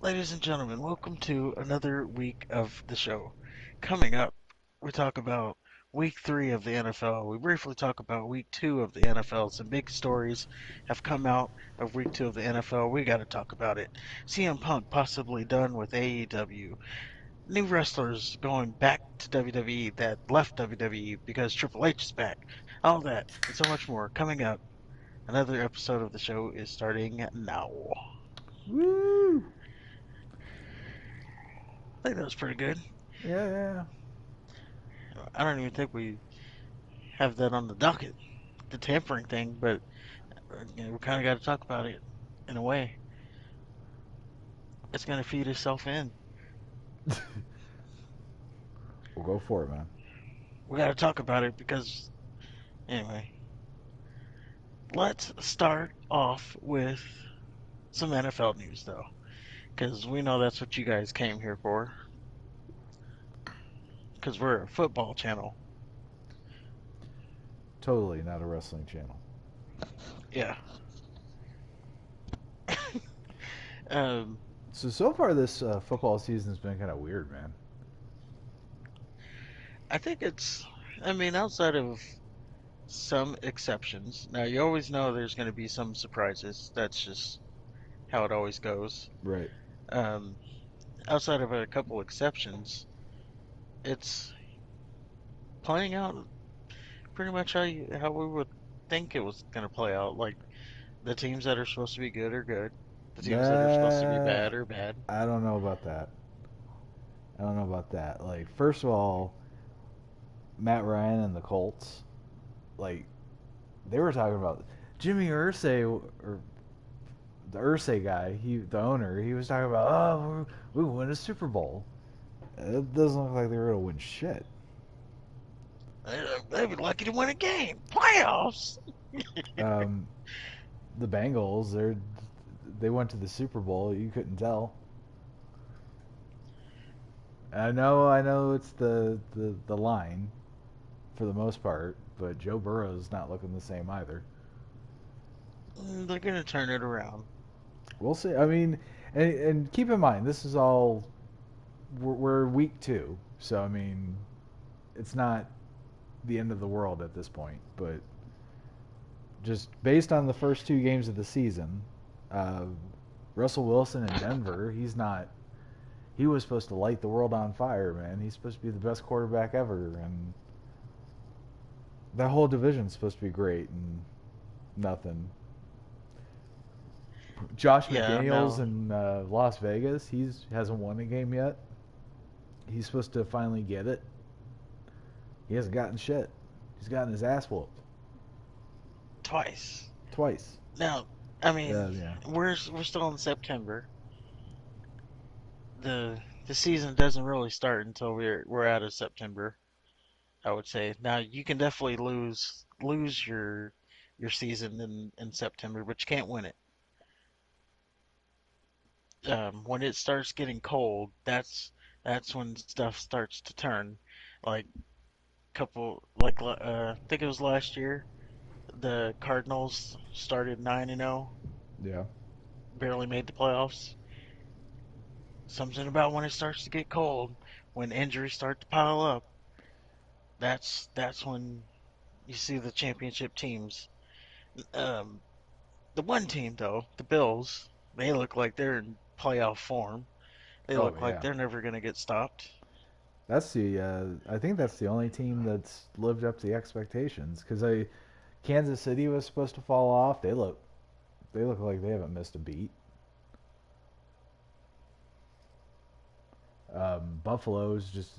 Ladies and gentlemen, welcome to another week of the show. Coming up, we talk about week 3 of the NFL. We briefly talk about week 2 of the NFL. Some big stories have come out of week 2 of the NFL. We got to talk about it. CM Punk possibly done with AEW. New wrestlers going back to WWE that left WWE because Triple H is back. All that and so much more coming up. Another episode of the show is starting now. Woo! I think that was pretty good. Yeah, yeah. I don't even think we have that on the docket, the tampering thing, but we kind of got to talk about it in a way. It's going to feed itself in. We'll go for it, man. We got to talk about it because, anyway, let's start off with some NFL news, though, because we know that's what you guys came here for, because we're a football channel. Totally not a wrestling channel. Yeah. um, So far this football season's been kind of weird, man. I think I mean, outside of some exceptions, now you always know there's going to be some surprises. That's just how it always goes. Right. Um, Outside of a couple exceptions, it's playing out pretty much how we would think it was going to play out. Like the teams that are supposed to be good are good. The teams that are supposed to be Uh, bad are bad. I don't know about that. I don't know about that. Like, first of all, Matt Ryan and the Colts, like, they were talking about Jimmy Irsay, or the Irsay guy, the owner, he was talking about, oh, we win a Super Bowl. It doesn't look like they were going to win shit. They would lucky to win a game. Playoffs. Um, the Bengals, they went to the Super Bowl. You couldn't tell. I know it's the line for the most part, but Joe Burrow's not looking the same either. They're going to turn it around. We'll see. I mean, and keep in mind, this is all we're week 2, so I mean, it's not the end of the world at this point. But just based on the first 2 games of the season, uh, Russell Wilson in Denver, he's not. He was supposed to light the world on fire, man. He's supposed to be the best quarterback ever, and that whole division's supposed to be great, and nothing. Josh Yeah, McDaniels no. in Las Vegas, he hasn't won a game yet. He's supposed to finally get it. He hasn't gotten shit. He's gotten his ass whooped Twice. twice. Now, I mean, Yeah. we're still in September. The season doesn't really start until we're out of September. I would say. Now you can definitely lose your season in September, but you can't win it. When it starts getting cold, that's when stuff starts to turn. Like I think it was last year, the Cardinals started 9-0, Yeah. barely made the playoffs. Something about when it starts to get cold, when injuries start to pile up, that's when you see the championship teams. Um, the one team though, the Bills, they look like they're in playoff form. They Oh look like yeah. they're never gonna get stopped. That's the. I think that's the only team that's lived up to the expectations. Because Kansas City was supposed to fall off. They look like they haven't missed a beat. Buffalo's just.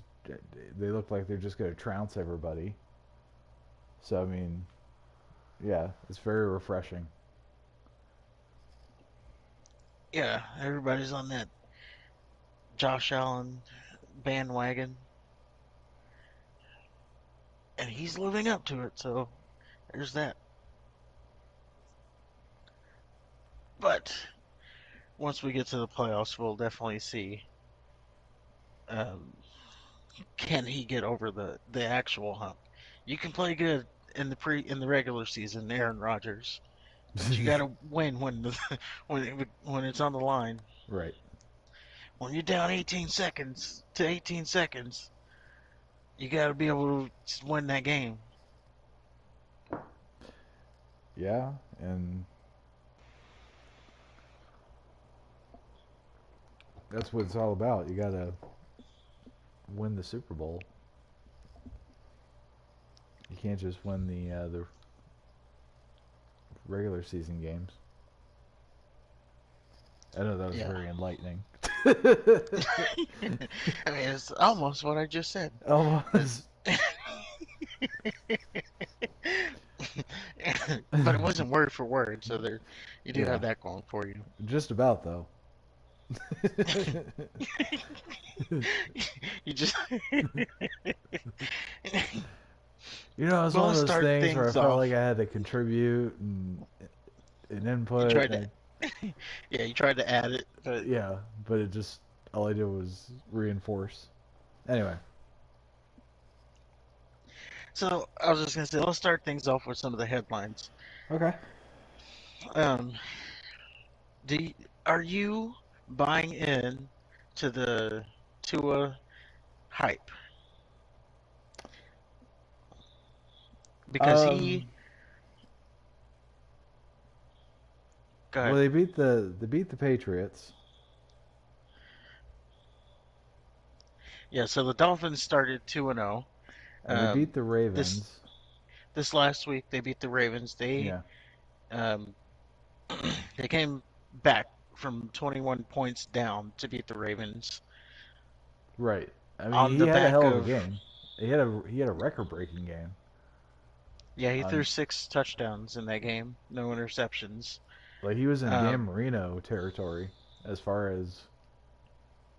They look like they're just going to trounce everybody. So I mean, yeah, it's very refreshing. Yeah, everybody's on that Josh Allen bandwagon, and he's living up to it. So there's that. But once we get to the playoffs, we'll definitely see. Um, can he get over the actual hump? You can play good in the regular season, Aaron Rodgers, but you got to win when when it's on the line. Right. when you're down 18 seconds to 18 seconds, you got to be able to win that game. Yeah, and that's what it's all about. You got to win the Super Bowl. You can't just win the regular season games. I know that was Yeah. very enlightening. I mean, it's almost what I just said. Almost. But it wasn't word for word, so there, you do Yeah, have that going for you. just about though. You just You know, it's well, one of let's those start things where I things felt off. like I had to contribute and an You input. tried to, yeah, you tried to add it, but Yeah, but it just all I did was reinforce. Anyway, so I was just gonna say, let's start things off with some of the headlines. okay. Um, do you, are you buying in to the Tua hype? Because he, Um, go well, ahead. they beat the Patriots. Yeah, so the Dolphins started 2-0. They beat Um, the this Ravens. this last week they beat the Ravens. Yeah, Um, they came back from 21 points down to beat the Ravens right. I mean, on he the had a back hell of a of, game. He had a record-breaking game. yeah, he threw On 6 touchdowns in that game, no interceptions. Like he was in Dan Um, Marino territory as far as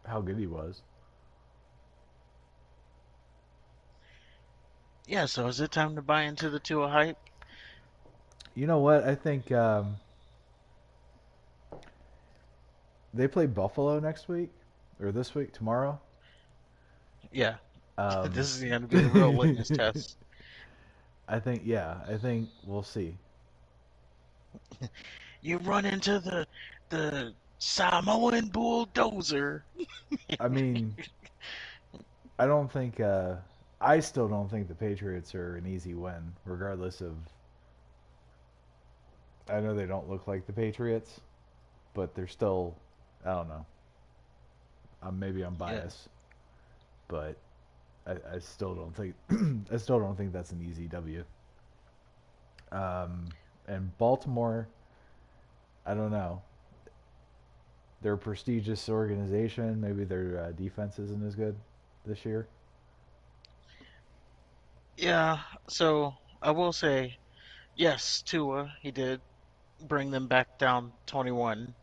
how good he was. yeah, so is it time to buy into the Tua hype? You know what? I think they play Buffalo next week or this week tomorrow. Yeah, Um, this is going to be the real litmus test. I think we'll see. You run into the Samoan bulldozer. I mean, I don't think I still don't think the Patriots are an easy win, regardless of. I know they don't look like the Patriots, but they're still. I don't know. Maybe I'm Yeah, biased, but I still don't think I still don't think that's an easy W. And Baltimore, I don't know. They're a prestigious organization. Maybe their defense isn't as good this year. yeah. So I will say, yes, Tua, he did bring them back down 21.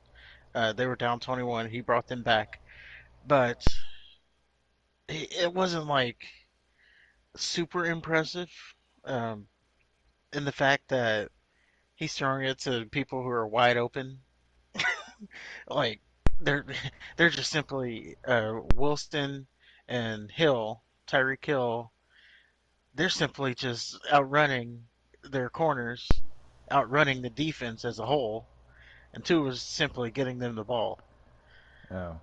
They were down 21. He brought them back, but it wasn't like super impressive. Um, in the fact that he's throwing it to people who are wide open, like they're they're just simply Wilson and Hill, Tyreek Hill. They're simply just outrunning their corners, outrunning the defense as a whole, and two was simply getting them the ball. Oh,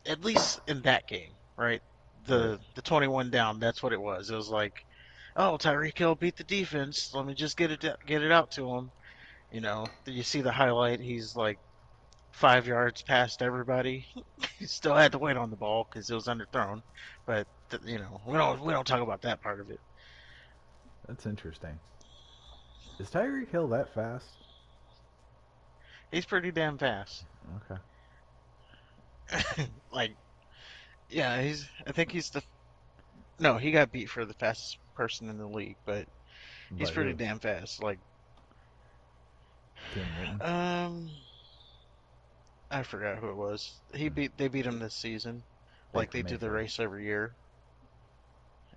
At least in that game, right? right. The 21 down, that's what it was. It was like, oh, Tyreek Hill beat the defense. Let me just get it out to him. You know, you see the highlight. He's like 5 yards past everybody. He still had to wait on the ball because it was underthrown. But we don't talk about that part of it. That's interesting. Is Tyreek Hill that fast? He's pretty damn fast. Okay. Like, yeah, he's. I think he's the. No, he got beat for the fastest person in the league, but he's But pretty who? damn fast. Like, Cam Newton. um, I forgot who it was. They beat him this season. Like Baker they do the Mayfield. race every year,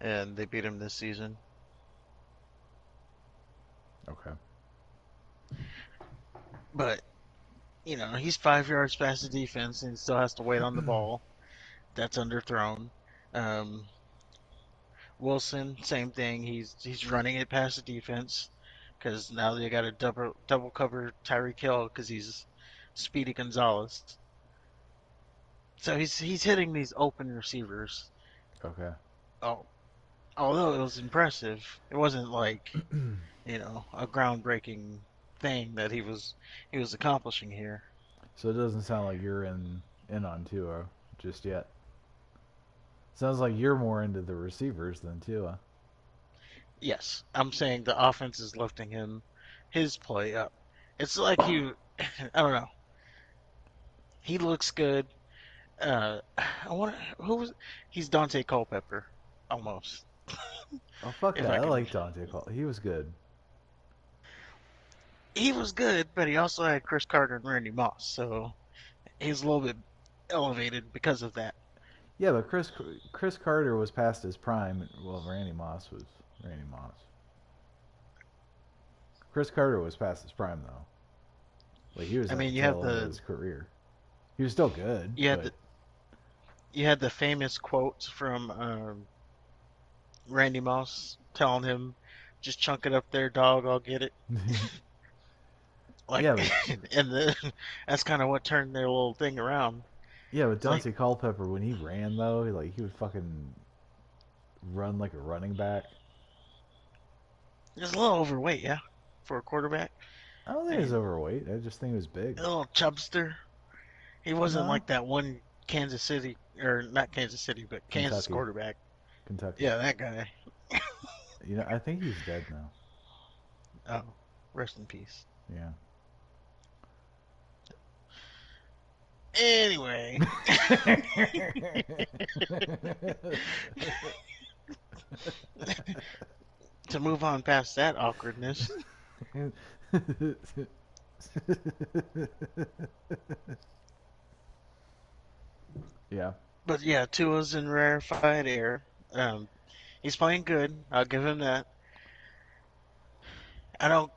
and they beat him this season. Okay. But he's 5 yards past the defense, and he still has to wait on the ball. That's underthrown. Um, Wilson, same thing. He's running it past the defense because now they got to double cover Tyreek Hill because he's Speedy Gonzalez. So he's hitting these open receivers. Okay. Oh, although it was impressive, it wasn't like a groundbreaking thing that he was accomplishing here. So it doesn't sound like you're in on Tua just yet. Sounds like you're more into the receivers than Tua. Yes, I'm saying the offense is lifting his play up. It's like I don't know. He looks good. I want who was he's Dante Culpepper almost. Oh fuck If that! I I can, like Dante Cole. He was good. he was good, but he also had Chris Carter and Randy Moss, so he's a little bit elevated because of that. Yeah, but Chris Carter was past his prime. Well, Randy Moss was Randy Moss. Chris Carter was past his prime though. Like he was I at mean, the tail end of his career. He was still good, you had but the you had the famous quote from Randy Moss telling him, "Just chunk it up there, dog. I'll get it." Like, yeah, but and that's kind of what turned their little thing around. yeah, but It's like Dante Culpepper when he ran though, he would fucking run like a running back. he's a little overweight, yeah, for a quarterback. I don't I think he was mean, overweight. I just think he was big. a little chubster. He wasn't No, like that one Kansas City, or not Kansas City, but Kansas Kentucky, quarterback. Kentucky. Yeah, that guy. I think he's dead now. Oh, rest in peace. Yeah. Anyway, to move on past that awkwardness, yeah. but yeah, Tua's in rarefied air. Um, he's playing good. I'll give him that. I don't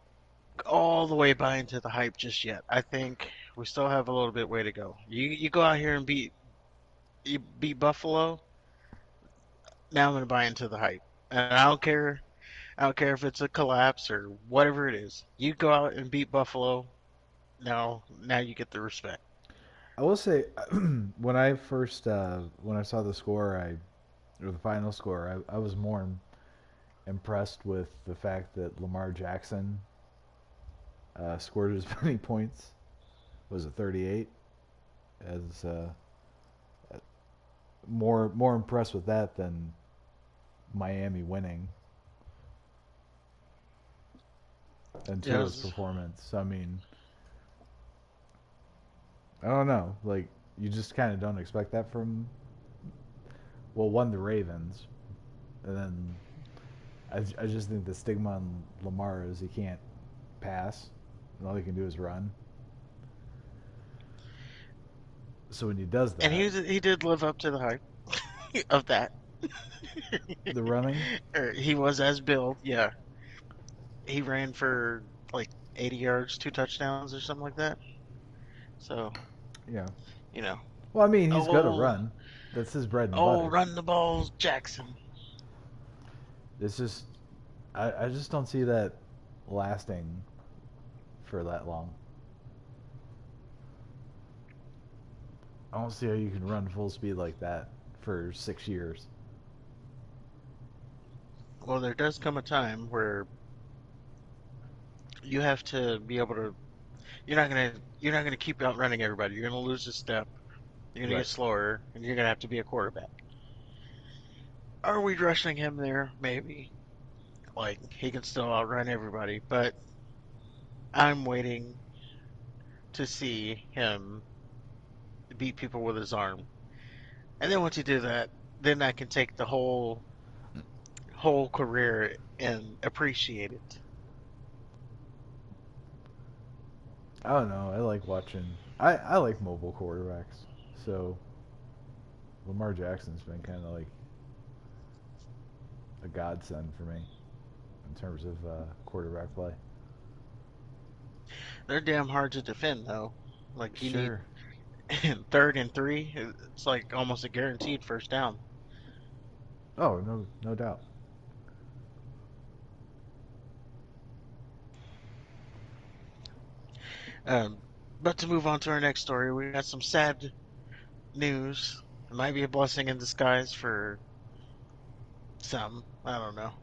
all the way buy into the hype just yet. I think we still have a little bit way to go. You go out here and beat Buffalo. Now I'm gonna buy into the hype, and I don't care. I don't care if it's a collapse or whatever it is. You go out and beat Buffalo. Now you get the respect. I will say, when I first when I saw the score, or the final score, I was more impressed with the fact that Lamar Jackson scored as many points. Was it 38? As more impressed with that than Miami winning and Tua's Yes, performance. So, I mean, I don't know. Like you just kind of don't expect that from one the Ravens, and then I just think the stigma on Lamar is he can't pass, and all he can do is run. So when he does and that, he did live up to the hype of that. the running, Or he was as billed. Yeah, he ran for like 80 yards, 2 touchdowns, or something like that. So yeah. you know, Well, I mean, he's gonna oh run. That's his bread and oh, butter. run the balls, Jackson. It's just I just don't see that lasting for that long. I don't see how you can run full speed like that for 6 years. Well, there does come a time where you have to be able to. You're not gonna keep outrunning everybody. You're gonna lose a step. You're gonna get Right. slower, and you're gonna have to be a quarterback. Are we rushing him there? Maybe. Like he can still outrun everybody, but I'm waiting to see him beat people with his arm. And then once you do that, then I can take the whole career and appreciate it. I don't know. I like watching. I like mobile quarterbacks. So Lamar Jackson's been kind of like a godsend for me in terms of quarterback play. They're damn hard to defend though. Like you need Sure. third and three. It's like almost a guaranteed first down. Oh, no doubt. Um, but to move on to our next story, we got some sad news. It might be a blessing in disguise for some. I don't know.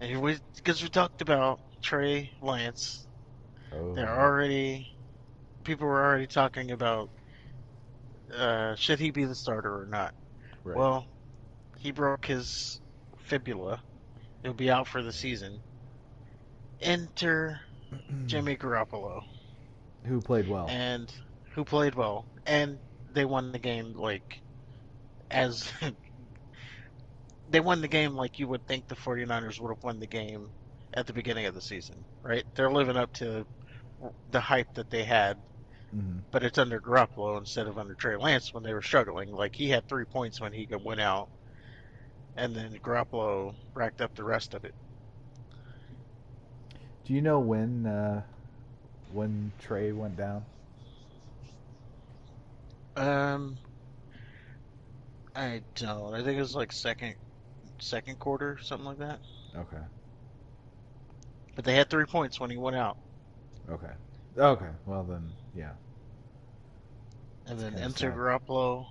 And because we talked about Trey Lance, Oh, they're yep. already people were already talking about should he be the starter or not. Right. Well, he broke his fibula. He'll be out for the season. Enter Jimmy Garoppolo, Who played well? and who played well, and they won the game like as they won the game like you would think the 49ers would have won the game at the beginning of the season, right? They're living up to the hype that they had, Mm-hmm. but it's under Garoppolo instead of under Trey Lance when they were struggling. Like he had 3 points when he went out, and then Garoppolo racked up the rest of it. Do you know when Trey went down? Um, I don't. I think it was like second quarter, something like that. Okay. But they had 3 points when he went out, Okay. Okay. Well then, yeah, and it's then kind of enter sad. Garoppolo.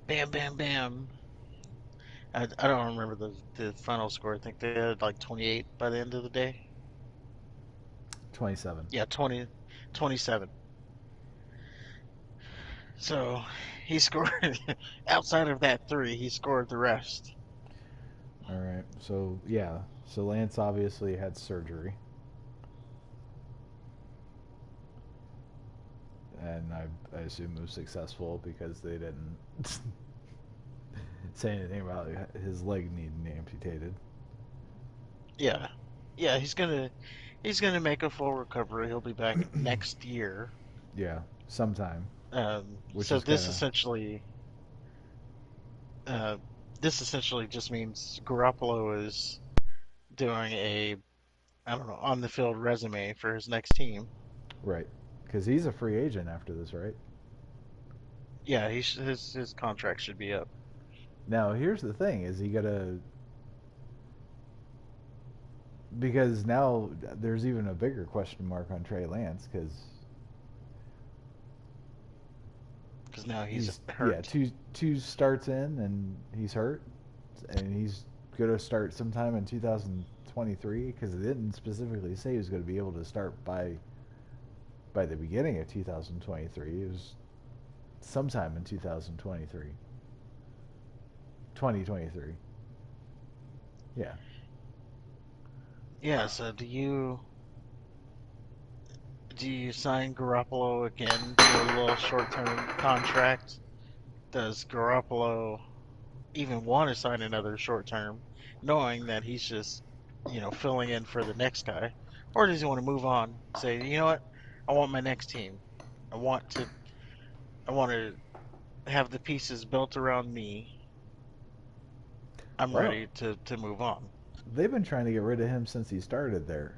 Bam, bam, bam. I don't remember the final score. I think they had like 28 by the end of the day. 27. Yeah, 20, 27. So he scored outside of that three. He scored the rest. All right. So yeah. So Lance obviously had surgery, and I assume it was successful because they didn't say anything about his leg needing amputated. Yeah, yeah. He's gonna make a full recovery. He'll be back next year. Yeah, sometime, which So is kind of uh, this essentially just means Garoppolo is doing a I don't know on the field resume for his next team. right because he's a free agent after this, right? Yeah, his contract should be up. Now here's the thing: is he gonna? Because now there's even a bigger question mark on Trey Lance because Because now he's he's yeah hurt. two starts in and he's hurt and he's gonna start sometime in 2023 because it didn't specifically say he was going to be able to start by the beginning of 2023. It was sometime in 2023, 2023. Yeah. Yeah, so do you sign Garoppolo again to a little short-term contract? Does Garoppolo even want to sign another short-term, knowing that he's just, filling in for the next guy? Or does he want to move on? Say, you know what? I want my next team. I want to I want to have the pieces built around me. I'm Well, ready to move on. they've been trying to get rid of him since he started there.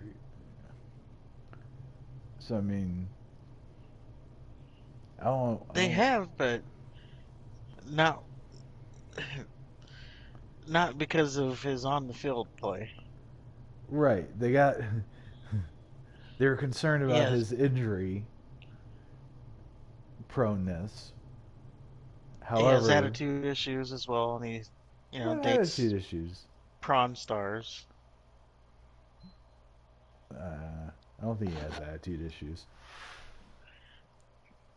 So I mean, I They don't. have, but not not because of his on the field play. Right. They got. They were concerned He about has his injury proneness. he has However, attitude issues as well, and he, what attitude dates issues? prawn stars. I don't think he has attitude issues.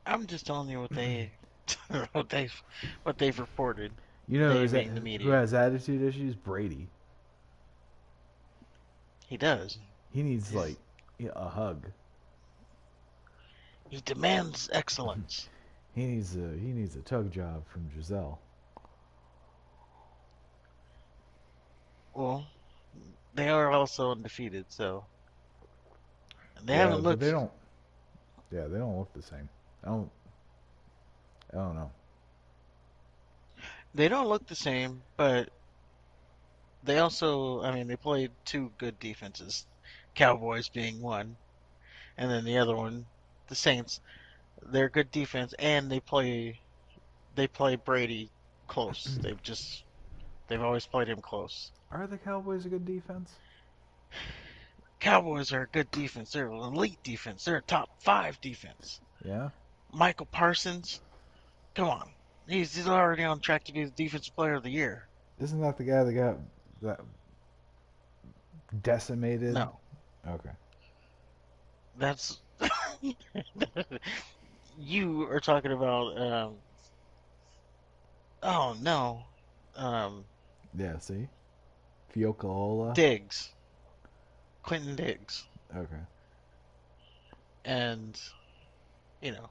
I'm just telling you what they what they what they've reported. You know They being the who media. has attitude issues? Brady. He does. He needs He's like a hug. he demands excellence. He needs a tug job from Giselle. Well, they are also undefeated, so they Yeah, haven't but they looked don't. Yeah, they don't look the same. I don't. I don't know. they don't look the same, but they also, I mean, they played two good defenses, Cowboys being one, and then the other one, the Saints. They're good defense, and they play Brady close. They've always played him close. Are the Cowboys a good defense? Cowboys are a good defense. They're an elite defense. They're a top five defense. Yeah. Michael Parsons, Come on. He's already on track to be the defensive player of the year. Isn't that the guy that got that decimated? No. Okay. That's you are talking about oh no. Um Yeah. See, Fiocalola. Diggs. Quentin Diggs. Okay. And, you know,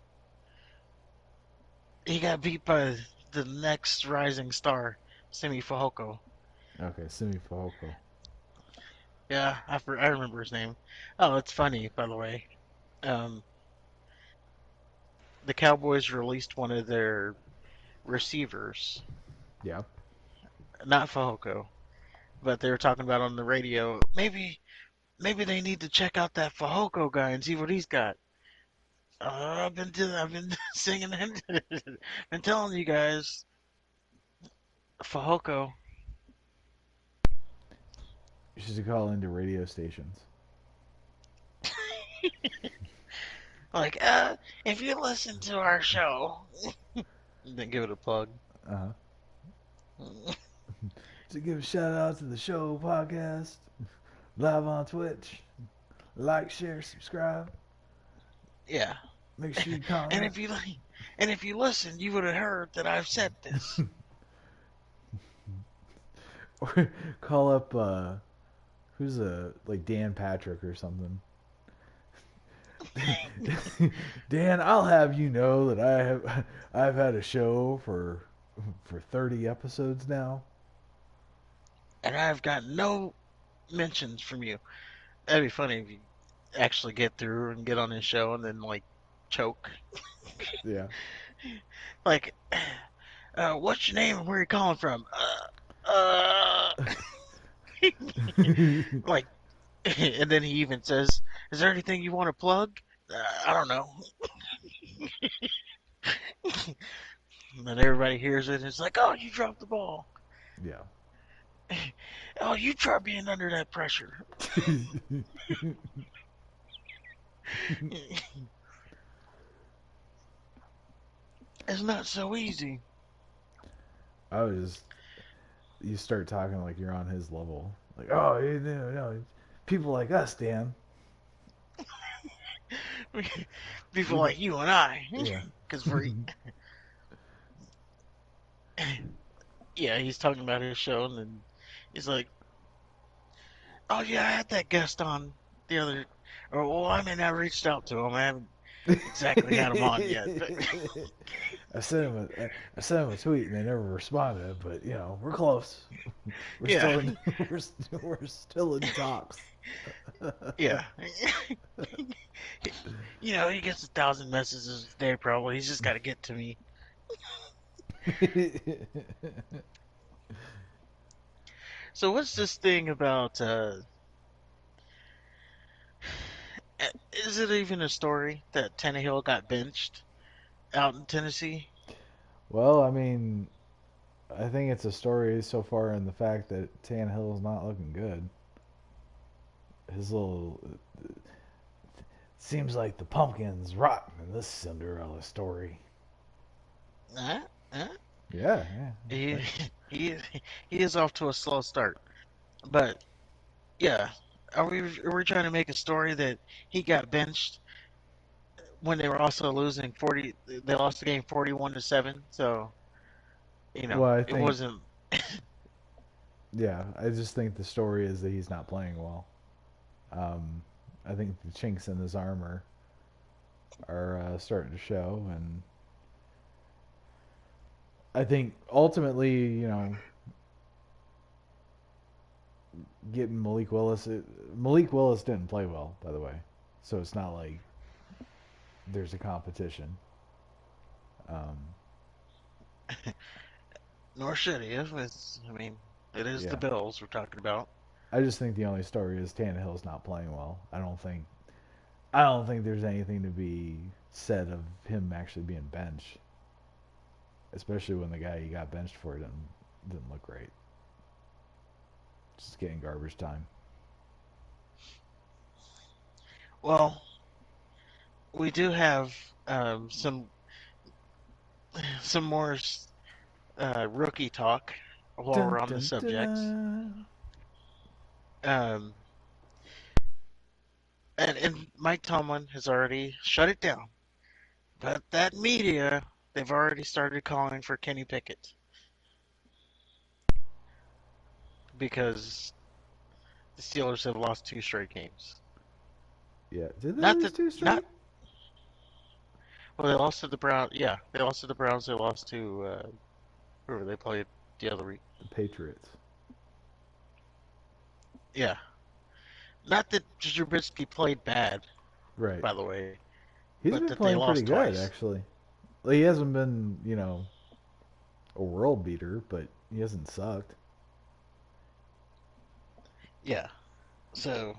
he got beat by the next rising star, Simi Fehoko. Okay. Simi Fehoko. Yeah, I remember his name. Oh, it's funny, by the way. Um, the Cowboys released one of their receivers, Yeah. not Fehoko, but they were talking about on the radio. Maybe they need to check out that Fehoko guy and see what he's got. I've been singing and been telling you guys, Fehoko. You should call into radio stations. Like, if you listen to our show, then give it a plug. Uh huh. To give a shout out to the show podcast live on Twitch. Like, share, subscribe. Yeah, Make sure you and comment. if you listen, you would have heard that I've said this. Or call up who's like Dan Patrick or something. Dan, I'll have you know that I've had a show for 30 episodes now. And I've got no mentions from you. That'd be funny if you actually get through and get on his show and then like choke. Yeah. Like, what's your name and where you calling from? Like, and then he even says, "Is there anything you want to plug?" I don't know. And then everybody hears it and it's like, "Oh, you dropped the ball. Yeah. Oh, you try being under that pressure." It's not so easy. I was you start talking like you're on his level. Like, oh, you know, no, people like us, Dan. People We like you and I, yeah. because we're yeah, he's talking about his show, and then he's like, "Oh yeah, I had that guest on the other, or well, I mean, I reached out to him. I haven't exactly had him on yet, but I sent him a tweet and they never responded, but you know we're close. We're yeah, still in we're still in talks. yeah." You know, he gets 1,000 messages a day probably. He's just got to get to me. So what's this thing about? Is it even a story that Tannehill got benched out in Tennessee? Well, I mean, I think it's a story so far in the fact that Tannehill's not looking good. His little seems like the pumpkin's rotten in this Cinderella story. Huh? Huh? Yeah, yeah. He he he is off to a slow start. But yeah, are we trying to make a story that he got benched when they were also losing 40? They lost the game 41-7. So Well, I it think wasn't. yeah, I just think the story is that he's not playing well. Um, I think the chinks in his armor are starting to show, and I think ultimately, you know, getting Malik Willis didn't play well, by the way, so it's not like there's a competition. Um, Nor should he have. I mean, it is the yeah, Bills we're talking about. I just think the only story is Tannehill's not playing well. I don't think there's anything to be said of him actually being benched, especially when the guy he got benched for didn't look great. Just getting garbage time. Well, we do have some some more rookie talk while Dun we're on the dun subject. dun. Um, and Mike Tomlin has already shut it down. But that media, they've already started calling for Kenny Pickett because the Steelers have lost two straight games. Yeah. Did they Not lose that, two not straight? well, they lost to the Browns. Yeah, they lost to the Browns. They lost to whoever they played the other week. The Patriots. Yeah, not that Trubisky played bad, Right. by the way, He's but been that they playing pretty lost good, twice. actually. Like, he hasn't been, a world beater, but he hasn't sucked. Yeah, so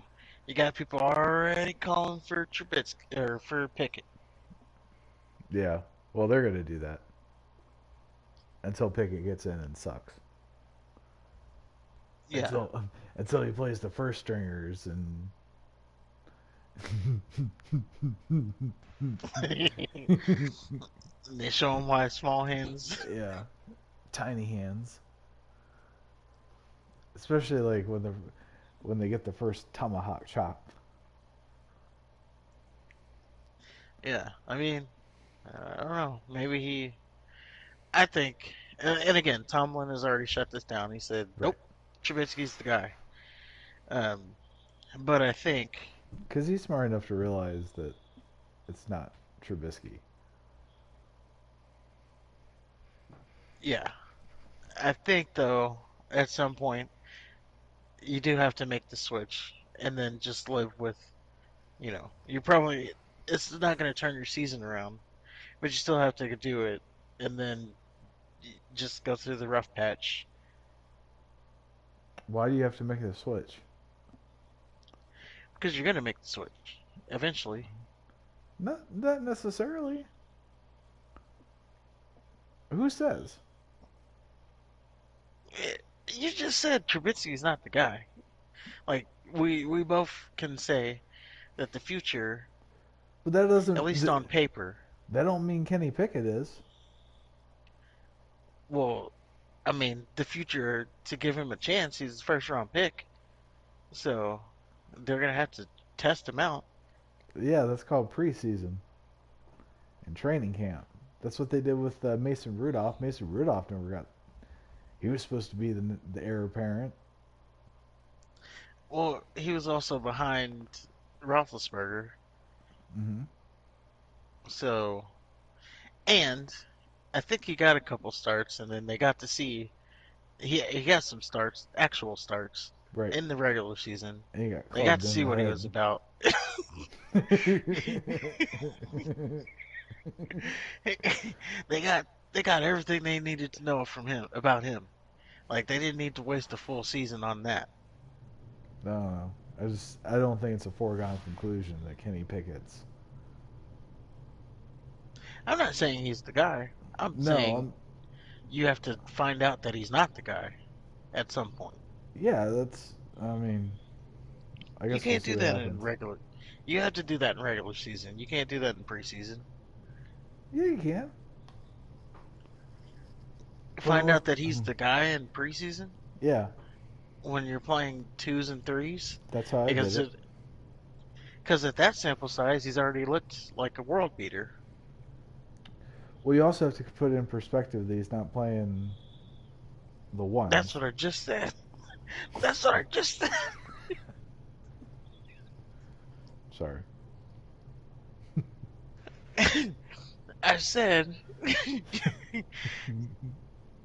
you got people already calling for Trubisky or for Pickett. Yeah. Well, they're gonna do that until Pickett gets in and sucks. Yeah. Until until he plays the first stringers and They show him why small hands. yeah, tiny hands. Especially like when they get the first tomahawk chop. Yeah, I mean, I don't know. Maybe he. I think, and again, Tomlin has already shut this down. He said, Right. "Nope, Trubisky's the guy." Um, but I think, Because he's smart enough to realize that it's not Trubisky. yeah, I think though, at some point, you do have to make the switch, and then just live with, you probably it's not going to turn your season around, but you still have to do it, and then just go through the rough patch Why do you have to make the switch? because you're going to make the switch eventually. Not necessarily. Who says? You just said Trubisky's not the guy. Like we both can say that the future, But that at doesn't. least on paper, That don't mean Kenny Pickett is. well, I mean, the future to give him a chance, he's a first round pick. So they're gonna have to test him out. Yeah, that's called preseason and training camp. That's what they did with Mason Rudolph. Mason Rudolph never got. He was supposed to be the heir apparent. Well, he was also behind Roethlisberger, Mm-hmm. so and I think he got a couple starts, and then they got to see he got some starts, actual starts Right. in the regular season. And he got They got clubbed to in see the what he was head. about. they got everything they needed to know from him about him. Like they didn't need to waste a full season on that. No. I don't think it's a foregone conclusion that Kenny Pickett's. I'm not saying he's the guy. I'm No, saying you have to find out that he's not the guy at some point. yeah, that's. I mean, I You guess we'll can't see do what that in happens. regular. You have to do that in regular season. You can't do that in preseason. Yeah, you can. Find Well, out that he's the guy in preseason yeah, when you're playing twos and threes that's how I did because it. because at that sample size he's already looked like a world beater. Well, you also have to put it in perspective that he's not playing the That's ones. what I just said. That's what I just said. Sorry. I said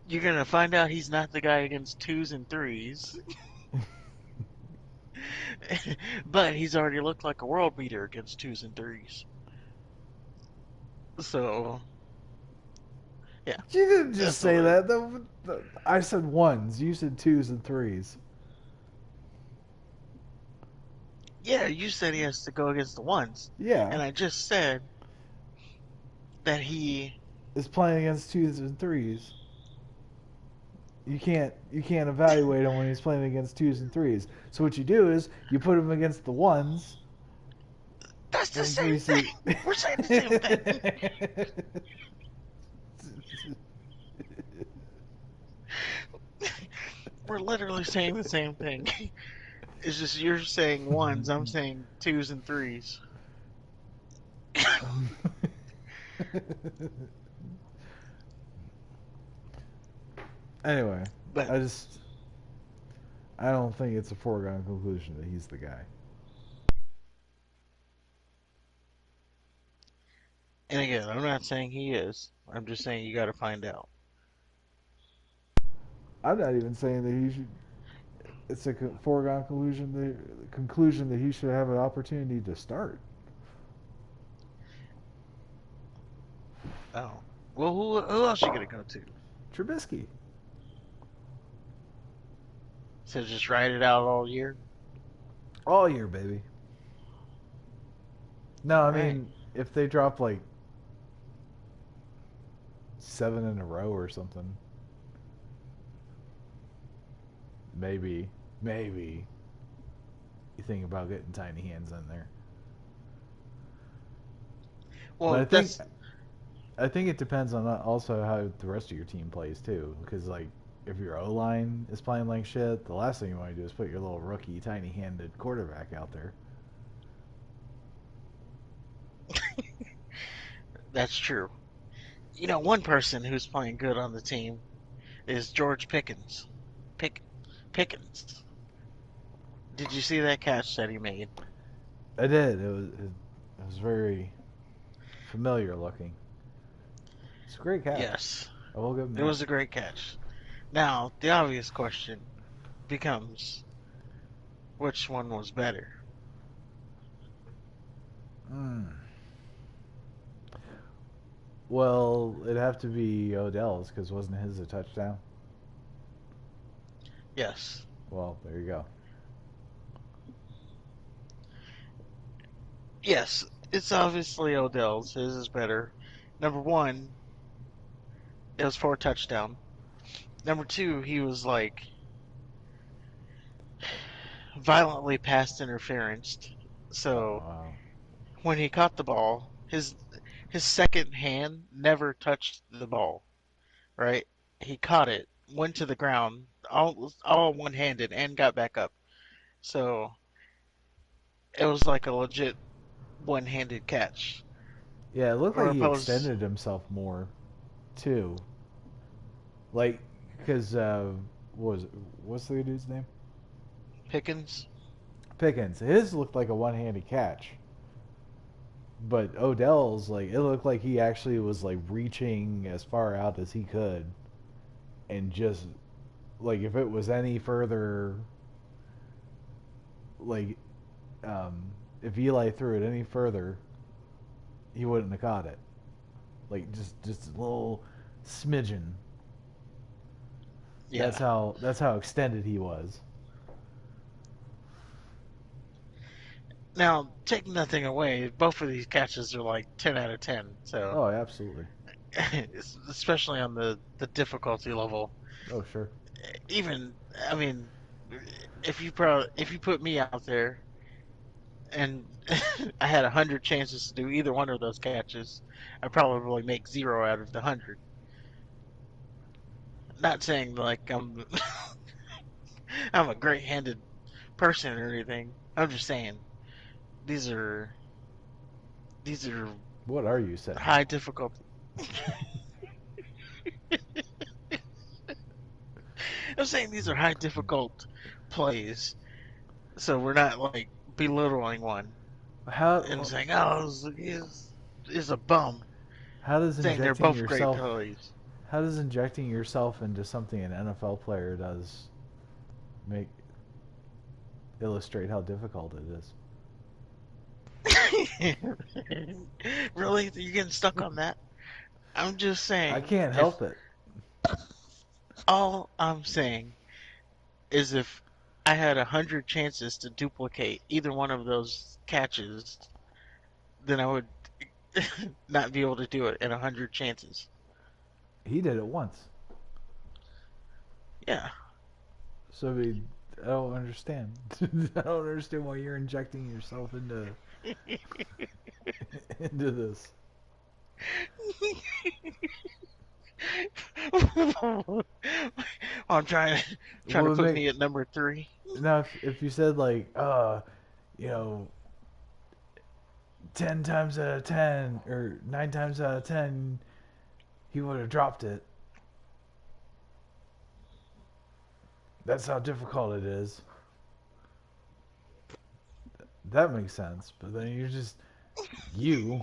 you're gonna find out he's not the guy against twos and threes, but he's already looked like a world beater against twos and threes. So yeah, You didn't just that's the say way. that. I said ones. You said twos and threes. Yeah, you said he has to go against the ones, Yeah, and I just said that he. is playing against twos and threes. You can't evaluate him when he's playing against twos and threes. So what you do is you put him against the ones That's the in same thing. preseason. We're saying the same thing. We're literally saying the same thing. It's just you're saying ones, I'm saying twos and threes. Anyway, But I just I don't think it's a foregone conclusion that he's the guy. and again, I'm not saying he is. I'm just saying you got to find out. I'm not even saying that he should. It's a foregone conclusion that he should have an opportunity to start. Oh, well, who else you gonna go to? Trubisky, So just ride it out all year. all year, baby. No, All I right. mean if they drop like 7 in a row or something, maybe you think about getting tiny hands in there. But Well, that's I think it depends on also how the rest of your team plays too. Because like if your O line is playing like shit, the last thing you want to do is put your little rookie, tiny-handed quarterback out there. that's true. You know, one person who's playing good on the team is George Pickens. Pick Pickens. Did you see that catch that he made? I did. It was very familiar looking. It's a great catch. Yes, I will give him it that. was a great catch. Now, the obvious question becomes which one was better? Mm. Well, it'd have to be Odell's because wasn't his a touchdown? Yes. Well, there you go. Yes, it's obviously Odell's. His is better. Number one, it was for a touchdown. Number two, he was like violently past interference. So Wow. when he caught the ball, his second hand never touched the ball, right? He caught it, went to the ground, all one handed, and got back up. So it was like a legit one handed catch. Yeah, it looked Or like he opposed extended himself more too. Like, because what was it? What's the dude's name? Pickens. Pickens. His looked like a one-handed catch, but Odell's like it looked like he actually was like reaching as far out as he could, and just like if it was any further, like um, if Eli threw it any further, he wouldn't have caught it. Like just a little smidgen. Yeah. That's how extended he was. Now, take nothing away, both of these catches are like 10 out of 10. So, Oh, absolutely. especially on the difficulty level. Oh, sure. Even, I mean, if you put me out there and I had 100 chances to do either one of those catches, I probably make zero out of the 100. Not saying like I'm a great-handed person or anything. I'm just saying these are these are What are you saying? high difficulty. I'm saying these are high difficult plays, so we're not like belittling one and How saying, "Oh, is a bum." how does Saying they're injecting both great yourself plays. how does injecting yourself into something an NFL player does make illustrate how difficult it is? Really, you getting stuck on that? I'm just I saying, can't if help it. all I'm saying is if I had 100 chances to duplicate either one of those catches, then I would not be able to do it in 100 chances. He did it once. Yeah. So I don't understand. I don't understand why you're injecting yourself into into this. I'm trying to Well, put make me at number three. now if you said like, you know, 10 times out of 10 or 9 times out of 10, he would have dropped it. That's how difficult it is. That makes sense. But then you're just you,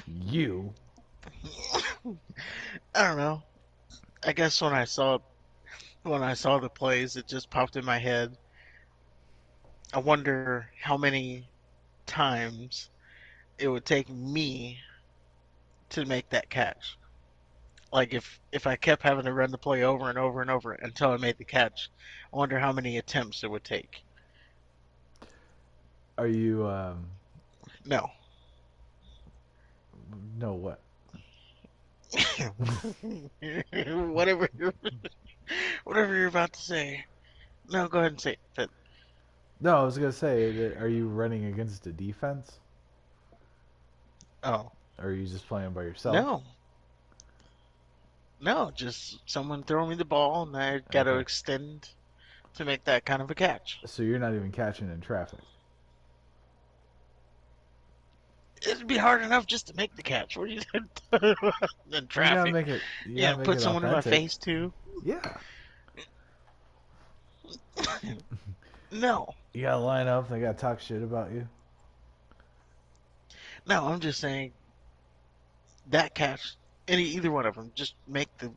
you. I don't know. I guess when I saw the plays, it just popped in my head. I wonder how many times it would take me to make that catch. Like if I kept having to run the play over and over and over until I made the catch, I wonder how many attempts it would take. Are you No. no what? whatever whatever you're about to say. No, go ahead and say it. No, I was gonna say, are you running against a defense? Oh, Or are you just playing by yourself? no. No, just someone throwing me the ball and I got to Okay. extend to make that kind of a catch. So you're not even catching in traffic. It'd be hard enough just to make the catch. What are you doing in You gotta traffic? make it. You Yeah, gotta make put it someone in my authentic. face too. Yeah. No, You gotta line up. They gotta talk shit about you. no, I'm just saying that catch, either one of them, just make the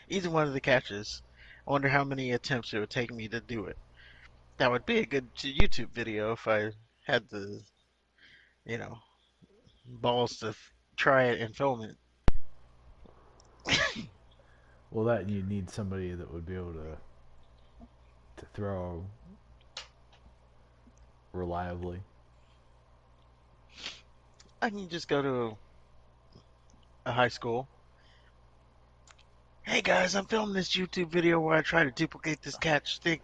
either one of the catches. I wonder how many attempts it would take me to do it. That would be a good YouTube video if I had the, you know, balls to try it and film it. Well, that you need somebody that would be able to throw reliably. I can just go to a high school. Hey guys, I'm filming this YouTube video where I try to duplicate this catch. Think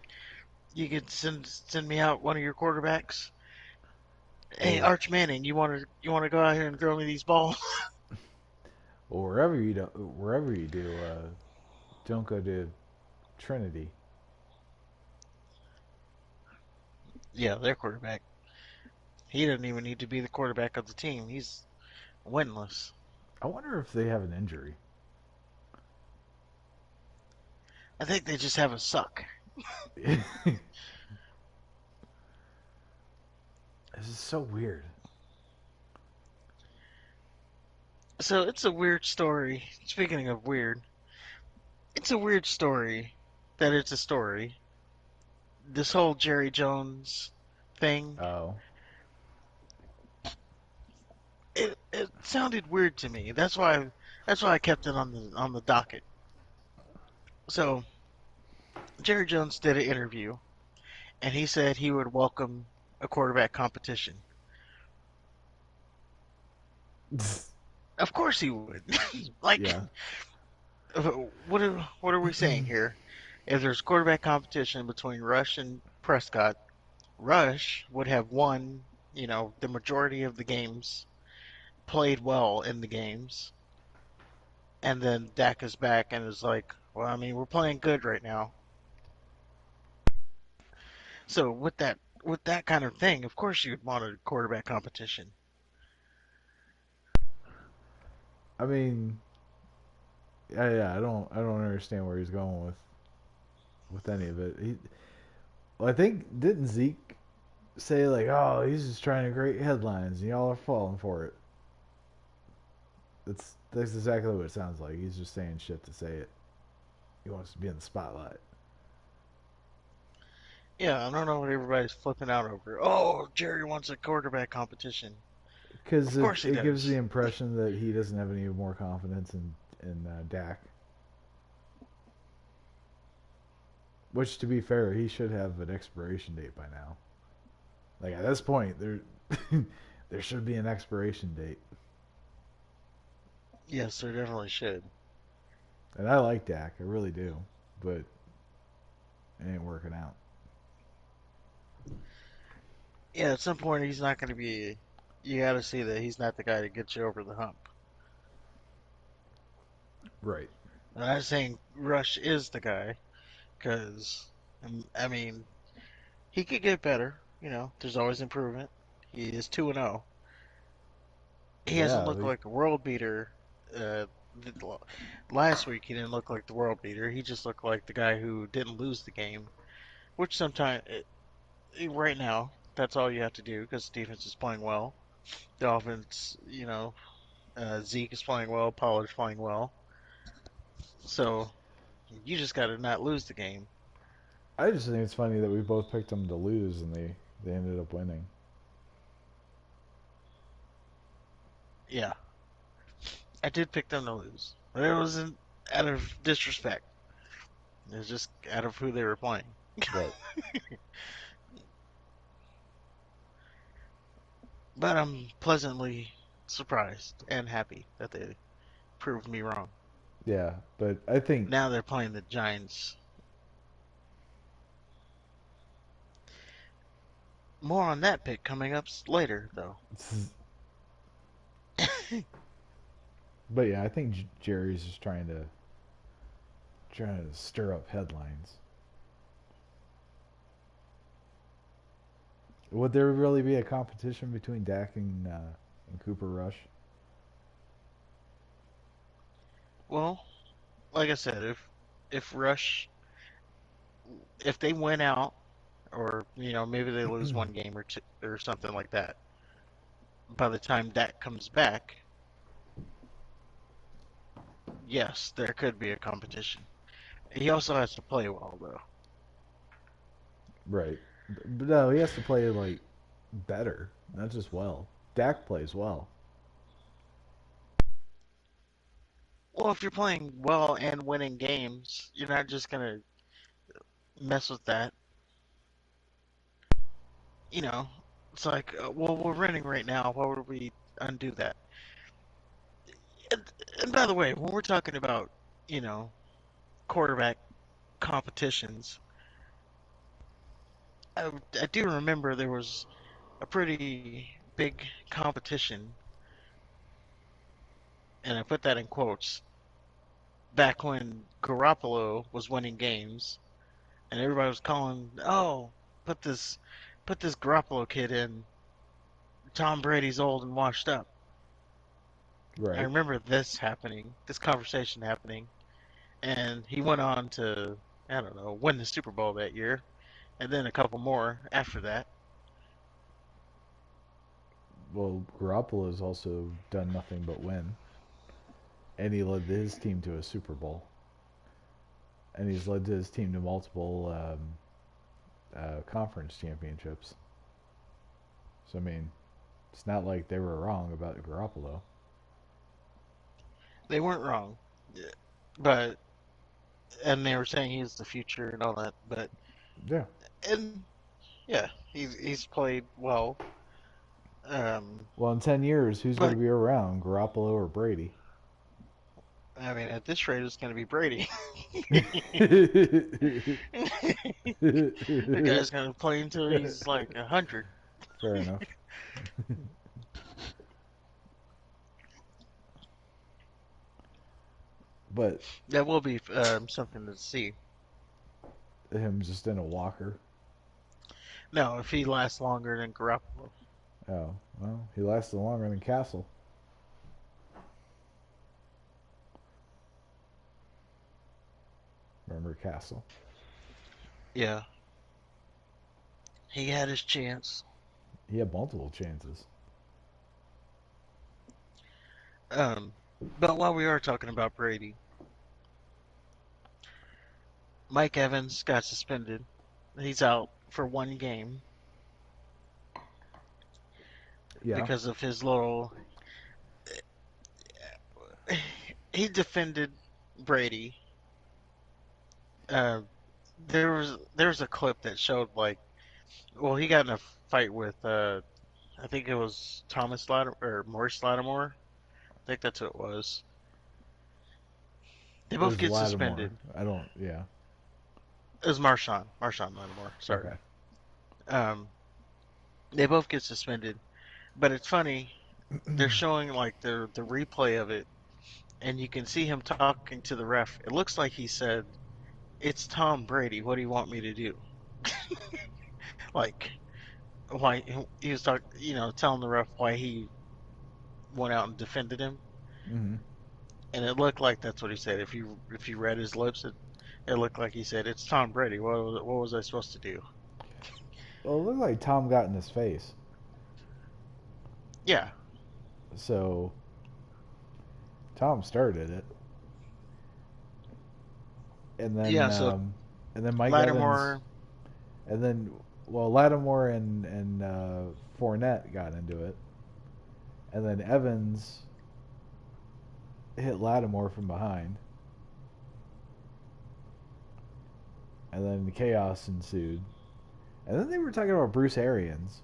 you could send me out one of your quarterbacks? Hey, Well, Arch Manning, you want to go out here and throw me these balls? well, wherever you do, don't go to Trinity. Yeah, their quarterback. He doesn't even need to be the quarterback of the team. He's winless. I wonder if they have an injury. I think they just have a suck. This is so weird. So it's a weird story. Speaking of weird, it's a weird story that it's a story. This whole Jerry Jones thing, Oh, it sounded weird to me. That's why I kept it on the docket. So Jerry Jones did an interview and he said he would welcome a quarterback competition. Of course he would. like, yeah. what are we saying here? If there's quarterback competition between Rush and Prescott, Rush would have won, the majority of the games, played well in the games, and then Dak is back and is like, well, I mean, we're playing good right now. So with that kind of thing, of course you'd want a quarterback competition. I mean, yeah. I don't understand where he's going with any of it. Well, I think didn't Zeke say like, oh, he's just trying to create headlines, and y'all are falling for it. That's exactly what it sounds like. He's just saying shit to say it. He wants to be in the spotlight. Yeah, I don't know what everybody's flipping out over. Oh, Jerry wants a quarterback competition. Because Of course he it gives the does. impression that he doesn't have any more confidence in Dak. Which, to be fair, he should have an expiration date by now. Like at this point, there there should be an expiration date. Yes, there definitely should. And I like Dak, I really do, but it ain't working out. Yeah, at some point he's not going to be. You got to see that he's not the guy to get you over the hump. Right. I'm not saying Rush is the guy, because, I mean, he could get better. There's always improvement. He is 2-0. He hasn't Yeah. looked like a world beater. Uh, Last week he didn't look like the world beater. He just looked like the guy who didn't lose the game. Which sometimes, right now, that's all you have to do because the defense is playing well. The offense, Zeke is playing well. Pollard's playing well. So you just got to not lose the game. I just think it's funny that we both picked them to lose and they ended up winning. Yeah, I did pick them to lose, but it wasn't out of disrespect. It was just out of who they were playing. Right. But I'm pleasantly surprised and happy that they proved me wrong. Yeah, but I think Now they're playing the Giants. More on that pick coming up later, though. but yeah, I think Jerry's just trying to stir up headlines. Would there really be a competition between Dak and Cooper Rush? Well, like I said, if Rush, if they win out, or maybe they lose one game or two or something like that, by the time Dak comes back, yes, there could be a competition. He also has to play well, though. Right. But no, he has to play like better, not just well. Dak plays well. Well, if you're playing well and winning games, you're not just gonna mess with that. You know, it's like, well, we're winning right now. Why would we undo that? And, and by the way, when we're talking about, you know, quarterback competitions, I do remember there was a pretty big competition, and I put that in quotes, back when Garoppolo was winning games, and everybody was calling, "Oh, put this, put this Garoppolo kid in. Tom Brady's old and washed up." I Right. remember this conversation happening, and he went on to, I don't know, win the Super Bowl that year, and then a couple more after that. Well, Garoppolo's also done nothing but win, and he led his team to a Super Bowl, and he's led his team to multiple conference championships. So I mean, it's not like they were wrong about Garoppolo. They weren't wrong, but and they were saying he's the future and all that, but Yeah. and yeah, he's played well. Well, in 10 years, who's going But to be around, Garoppolo or Brady? I mean, at this rate, it's going to be Brady. The guy's going to play until he's like 100. Fair enough. But That will be something to see. him just in a walker. No, if he lasts longer than Garoppolo. Oh, well, he lasted longer than Castle. Remember Castle? Yeah, he had his chance. He had multiple chances. Um, but while we are talking about Brady, Mike Evans got suspended. He's out for one game Yeah. because of his little. He defended Brady. Uh, there was a clip that showed like, well, he got in a fight with I think it was Thomas Lattimore or Maurice Lattimore. I think that's what it was. They It both was get Lattimore. suspended. I don't. Yeah. It was Marshawn Lattimore. Sorry. Okay. Um, they both get suspended, but it's funny. They're showing like the replay of it, and you can see him talking to the ref. It looks like he said, "It's Tom Brady. What do you want me to do?" Like why he was talking, telling the ref why he went out and defended him, Mm-hmm. and it looked like that's what he said. If you read his lips, it looked like he said, "It's Tom Brady. What was I supposed to do?" Well, it looked like Tom got in his face. Yeah, So Tom started it, and then yeah. So Mike Evans, Lattimore, and then Lattimore and Fournette got into it, and then Evans hit Lattimore from behind, and then the chaos ensued, and then they were talking about Bruce Arians.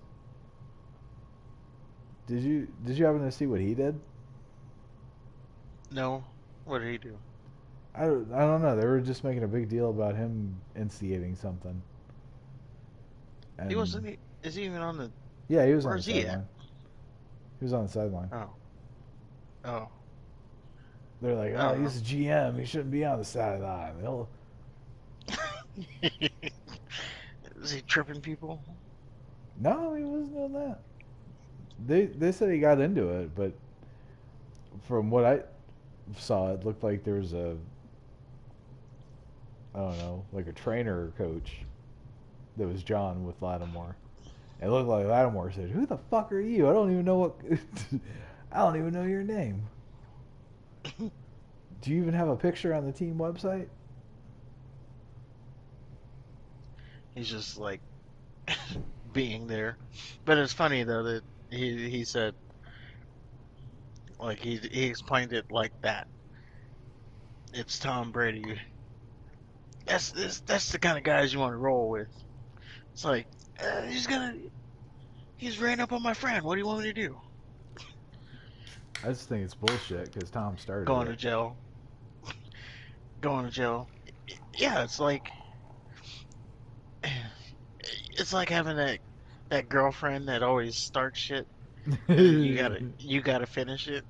Did you happen to see what he did? no, what did he do? I don't know. They were just making a big deal about him instigating something, He and wasn't. Is he even on the? yeah, he was on the Where's he at? sideline. He was on the sideline. Oh, oh, They're like, I oh, don't know. he's a GM. He shouldn't be on the sideline. He'll... Is he tripping people? No, he wasn't doing that. They said he got into it, but from what I saw, it looked like there was a, I don't know, like a trainer or coach that was John with Lattimore. It looked like Lattimore said, "Who the fuck are you? I don't even know what. I don't even know your name. Do you even have a picture on the team website?" He's just like being there. But it's funny though that he said like he explained it like that. It's Tom Brady. That's the kind of guys you want to roll with. It's like he's ran up on my friend. What do you want me to do? I just think it's bullshit because Tom started Going it. to jail. Going to jail. Yeah, it's like having that girlfriend that always starts shit and then you gotta finish it.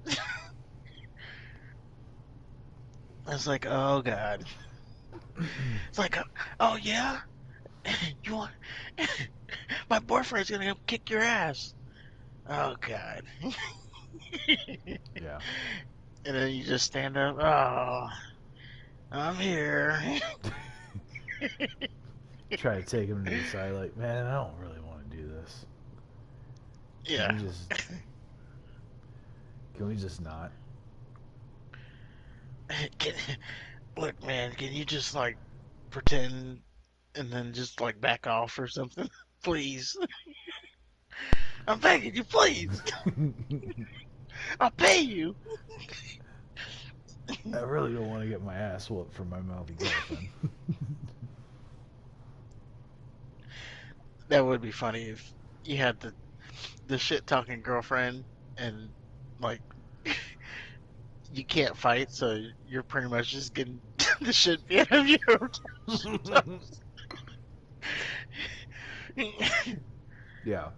It's like, oh god. It's like, oh yeah, you want my boyfriend's gonna come kick your ass. Oh god. Yeah. And then you just stand up. Oh, I'm here. Try to take him to the side, like, man, I don't really want to do this. Can Yeah. we just can we just not? Can, look, man, can you just like pretend and then just like back off or something? Please. I'm begging you, please. I'll pay you. I really don't want to get my ass whooped from my mouthy girlfriend. That would be funny if you had the shit talking girlfriend and like you can't fight, so you're pretty much just getting the shit beat out of you. Yeah.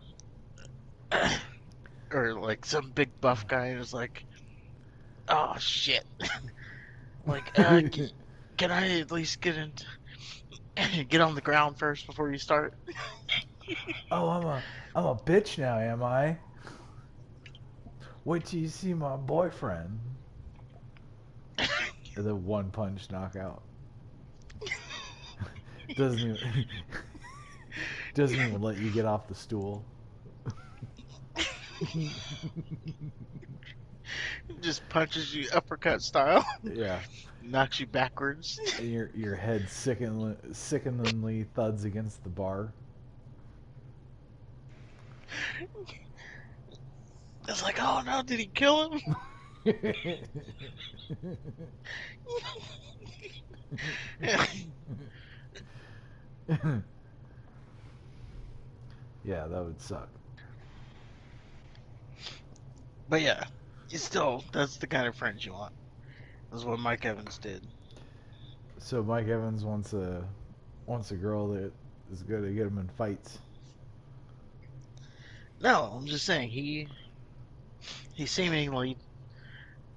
Or like some big buff guy is like, oh shit. Like, can I at least get on the ground first before you start? Oh, I'm a bitch now, am I? Wait till you see my boyfriend. And then one punch knockout. doesn't even doesn't even let you get off the stool. Just punches you uppercut style, Yeah. knocks you backwards. And your head sickeningly thuds against the bar. It's like, oh no, did he kill him? Yeah, that would suck. But yeah, that's the kind of friends you want. That's what Mike Evans did. So Mike Evans wants a girl that is good to get him in fights. No, I'm just saying he seemingly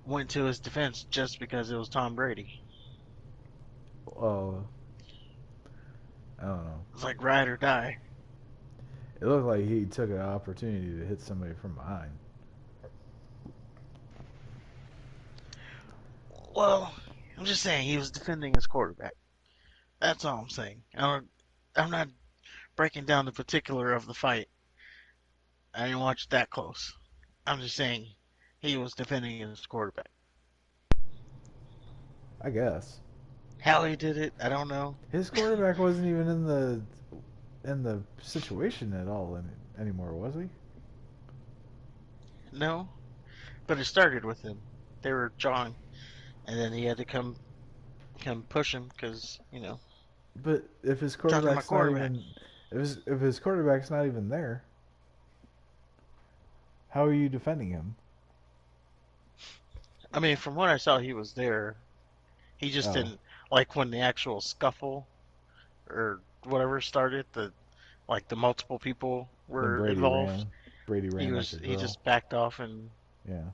went to his defense just because it was Tom Brady. Uh, I don't know. It's like ride or die. It looked like he took an opportunity to hit somebody from behind. Well, I'm just saying he was defending his quarterback. That's all I'm saying. I'm not breaking down the particular of the fight. I didn't watch it that close. I'm just saying he was defending his quarterback. I guess How he did it, I don't know. his quarterback wasn't even in the situation at all anymore, was he? No, but it started with him. They were jawing, and then he had to come push him because But if his talking to my quarterback's not quarterback. even if his quarterback's not even there, how are you defending him? I mean, from what I saw, he was there. He just Oh, didn't like when the actual scuffle or whatever started. The multiple people then were Brady involved. ran. Brady ran like a He girl. just backed off and Yeah.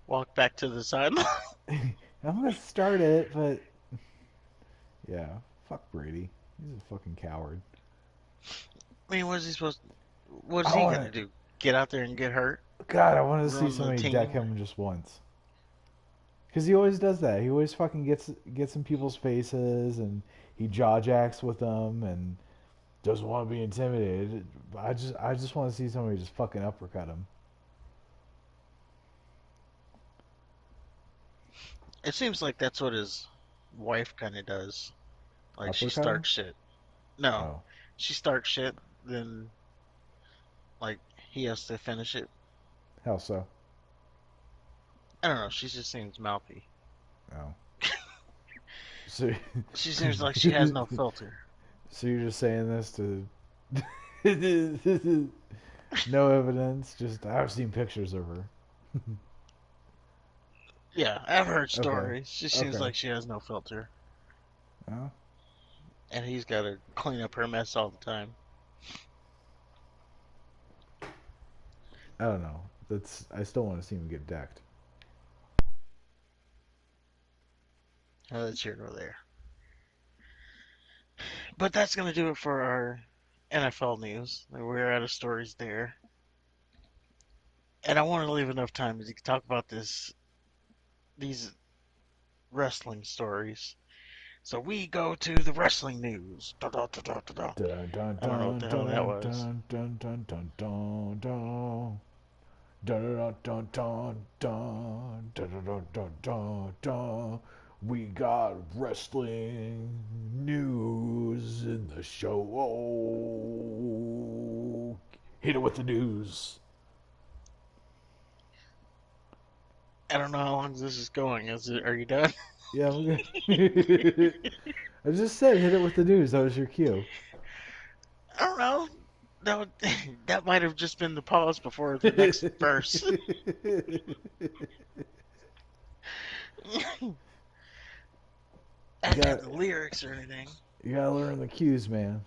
walked back to the sideline. I'm gonna start it, but yeah, fuck Brady. He's a fucking coward. I mean, what is he supposed? What is I he want gonna to. do? Get out there and get hurt? God, I want to see Ruin the somebody deck team? him just once. Cause he always does that. He always fucking gets in people's faces and he jaw jacks with them and doesn't want to be intimidated. I just want to see somebody just fucking uppercut him. It seems like that's what his wife kind of does. Like she Uppercut him? starts shit. No, Oh, she starts shit, then like he has to finish it. how so? I don't know. She just seems mouthy. Oh, so She seems like she has no filter. so you're just saying this to no evidence? Just I've seen pictures of her. Yeah, I've heard Okay, stories. She seems okay. like she has no filter, Oh, and he's got to clean up her mess all the time. I don't know. That's I still want to see him get decked. Oh, that's here nor there. But that's gonna do it for our NFL news. We're out of stories there, and I want to leave enough time to talk about these wrestling stories. So we go to the wrestling news. Da, da, da, da, da, da. Dun dun I don't know what dun the hell that dun was. dun dun dun dun dun dun. Dun dun dun dun dun dun dun dun dun dun. We got wrestling news in the show. Oh, hit it with the news. I don't know how long this is going. Is it? Are you done? Yeah, I'm good. I just said hit it with the news. That was your cue. I don't know. That would, that might have just been the pause before the next verse. I You didn't have got the lyrics or anything. you gotta learn the cues, man.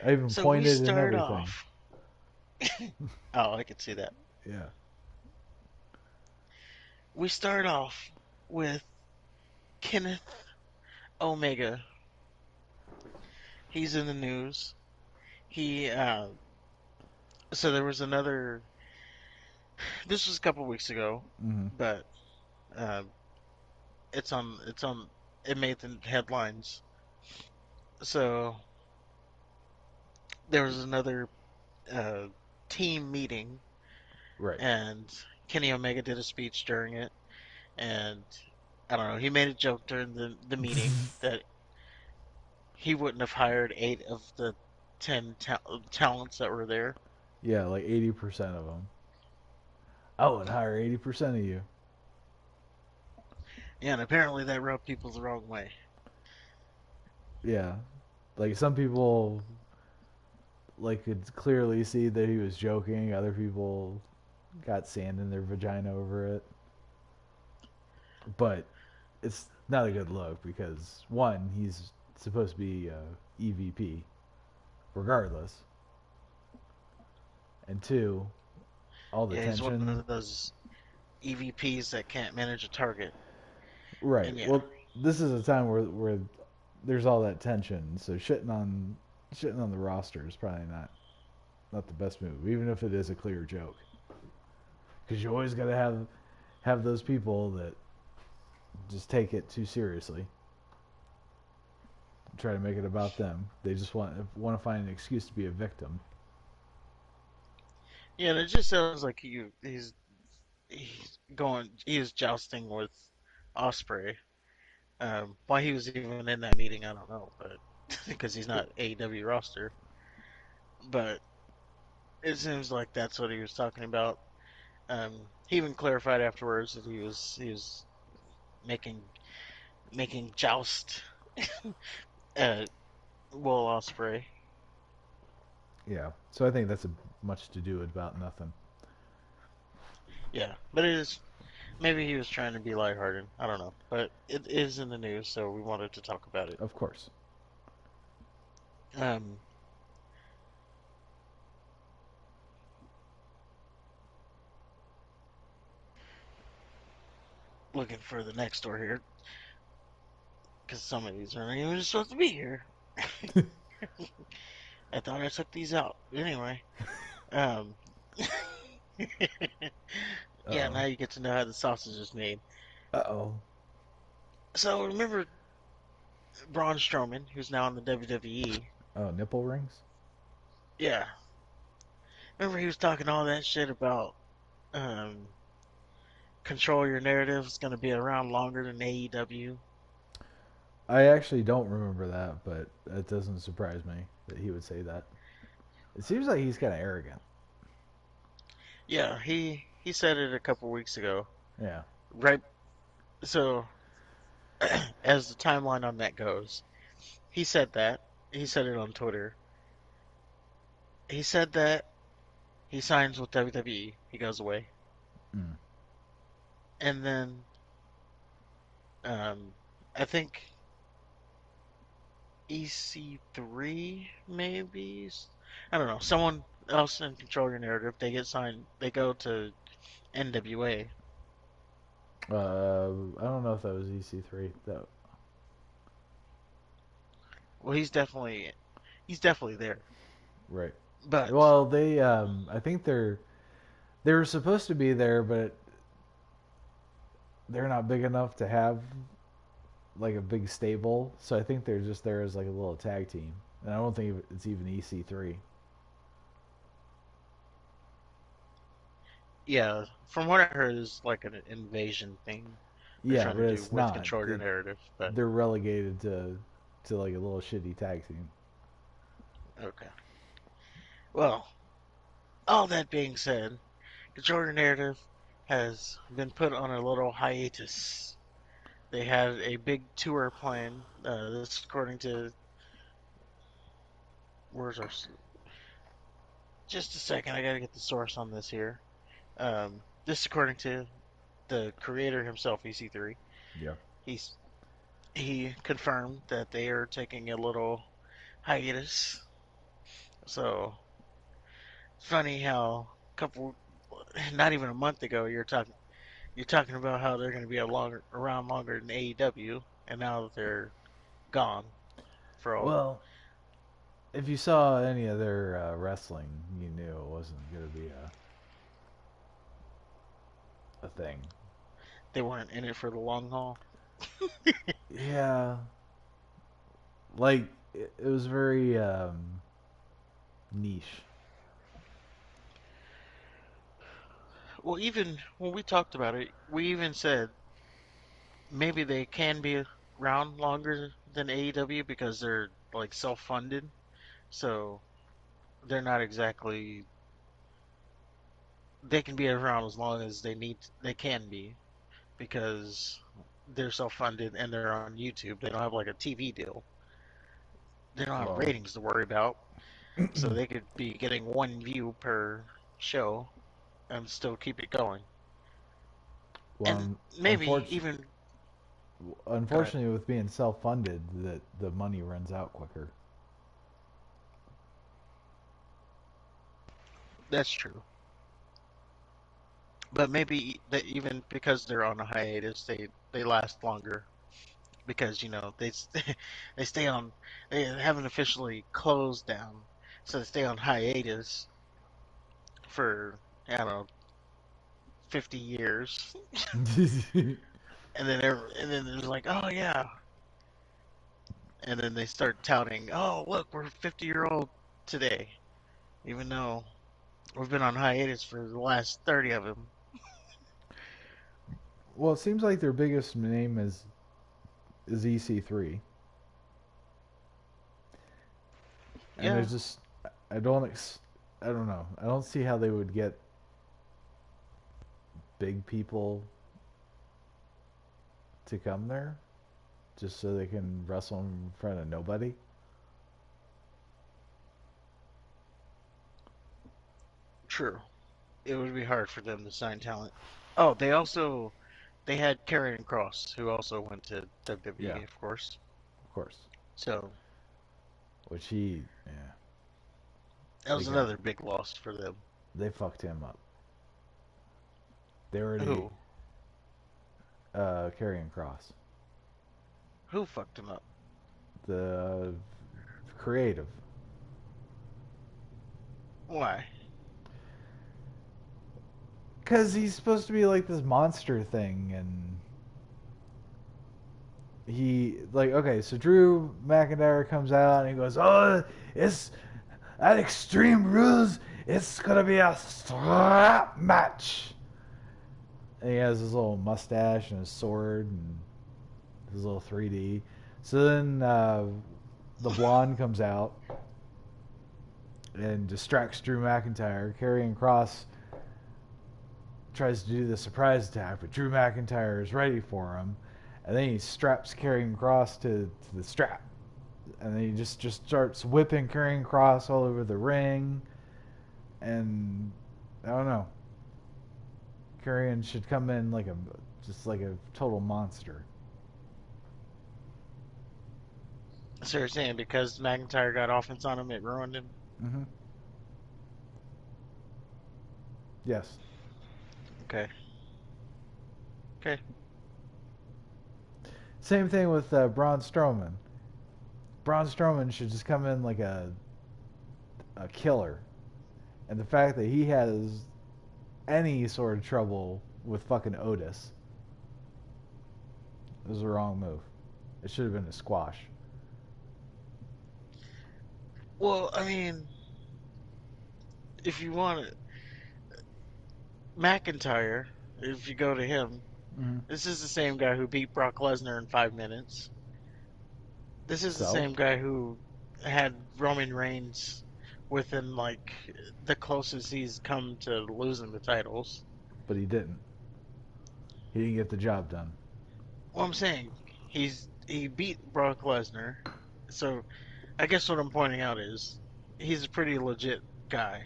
I even So we pointed and start everything. off. Oh, I can see that. Yeah. We start off with Kenneth Omega. He's in the news. He so there was another. This was a couple weeks ago, Mm-hmm. but uh, it's on. It made the headlines. So there was another uh, team meeting, Right. and Kenny Omega did a speech during it, and I don't know. He made a joke during the meeting that he wouldn't have hired 8 of the 10 talents that were there. Yeah, like 80% of them. I would hire 80% of you. Yeah, and apparently that rubbed people the wrong way. Yeah. Like some people like could clearly see that he was joking. Other people got sand in their vagina over it. But it's not a good look because one, he's supposed to be EVP regardless. And two, all the Yeah, he's one tension. of those. EVPs that can't manage a target. Right. And yeah, Well, this is a time where there's all that tension, so shitting on the roster is probably not the best move, even if it is a clear joke. Because you always got to have those people that just take it too seriously, try to make it about them. They just want to find an excuse to be a victim. yeah, and it just sounds like he's jousting with Osprey. Why he was even in that meeting, I don't know, but because he's not AEW roster. But it seems like that's what he was talking about. He even clarified afterwards that he was making making joust uh, Will Osprey. Yeah. So I think that's a much to do about nothing. Yeah, but it is maybe he was trying to be lighthearted. I don't know, but it is in the news, so we wanted to talk about it. Of course. Um, Looking for the next door here because some of these aren't even supposed to be here. I thought I took these out anyway. Um, yeah, Uh-oh. now you get to know how the sausage is made. Uh-oh. So remember Braun Strowman, who's now in the WWE? Oh, nipple rings? Yeah, remember he was talking all that shit about um, control your narrative is going to be around longer than AEW. I actually don't remember that, but it doesn't surprise me that he would say that. It seems like he's kind of arrogant. Yeah, he said it a couple weeks ago. Yeah. Right. So as the timeline on that goes, he said that. He said it on Twitter. He said that he signs with WWE. He goes away, Mm. and then um, I think EC3 maybe. I don't know. Someone else in Control Your Narrative. They get signed. They go to NWA. I don't know if that was EC3. That Well, he's definitely there. right. But Well, I think they were supposed to be there, but they're not big enough to have like a big stable. So I think they're just there as like a little tag team, and I don't think it's even EC3. yeah, from what I heard, it's like an invasion thing they're Yeah, trying but to do it's with not. Control Your Narrative. But They're relegated to like a little shitty tag team. okay. Well, all that being said, Control Your Narrative has been put on a little hiatus. They had a big tour plan. This, according to where's our? Just a second, I gotta get the source on this here. This, according to the creator himself, EC3. Yeah. He's he confirmed that they are taking a little hiatus. So funny how a couple, not even a month ago, you're talking about how they're going to be around longer than AEW, and now that they're gone for all. Well, if you saw any of their wrestling, you knew it wasn't going to be a thing. They weren't in it for the long haul. Yeah, like it was very niche. Well, even when we talked about it, we even said maybe they can be around longer than AEW because they're like self-funded, so they're not exactly. They can be around as long as they can be because they're self-funded and they're on YouTube. They don't have like a TV deal. They don't have Well, ratings to worry about, so they could be getting one view per show and still keep it going. And well, maybe even go ahead. unfortunately, with being self-funded, that the money runs out quicker. That's true. But maybe that even because they're on a hiatus, they last longer because they stay on they haven't officially closed down, so they stay on hiatus for I don't know 50 years, and then there's like oh yeah, and then they start touting oh look we're 50-year-old today, even though we've been on hiatus for the last 30 of them. Well, it seems like their biggest name is EC3, and Yeah, there's just I don't I don't know. I don't see how they would get big people to come there just so they can wrestle in front of nobody. true. It would be hard for them to sign talent. Oh, they had Karrion Cross, who also went to Yeah, WWE, of course. of course. So Which he, yeah, that they was got another big loss for them. they fucked him up. They already Who? carrying cross Who fucked him up? the creative Why? because he's supposed to be like this monster thing and he like okay so Drew McIntyre comes out and he goes oh it's at Extreme Rules it's gonna be a strap match and he has his little mustache and his sword and his little 3D so then the blonde comes out and distracts Drew McIntyre. Karrion Cross tries to do the surprise attack, but Drew McIntyre is ready for him. And then he straps Karrion Cross to the strap. And then he just starts whipping Karrion Cross all over the ring. And I don't know. Karrion should come in like a total monster. So you're saying because McIntyre got offense on him, it ruined him? Mm-hmm. Yes. Okay. Okay. Same thing with Braun Strowman. Braun Strowman should just come in like a killer. And the fact that he has any sort of trouble with fucking Otis was the wrong move. It should have been a squash. Well, I mean, if you want it, McIntyre, if you go to him, Mm-hmm. this is the same guy who beat Brock Lesnar in 5 minutes. This is the So, same guy who had Roman Reigns within like the closest he's come to losing the titles. but he didn't. He didn't get the job done. Well, I'm saying he beat Brock Lesnar, so I guess what I'm pointing out is he's a pretty legit guy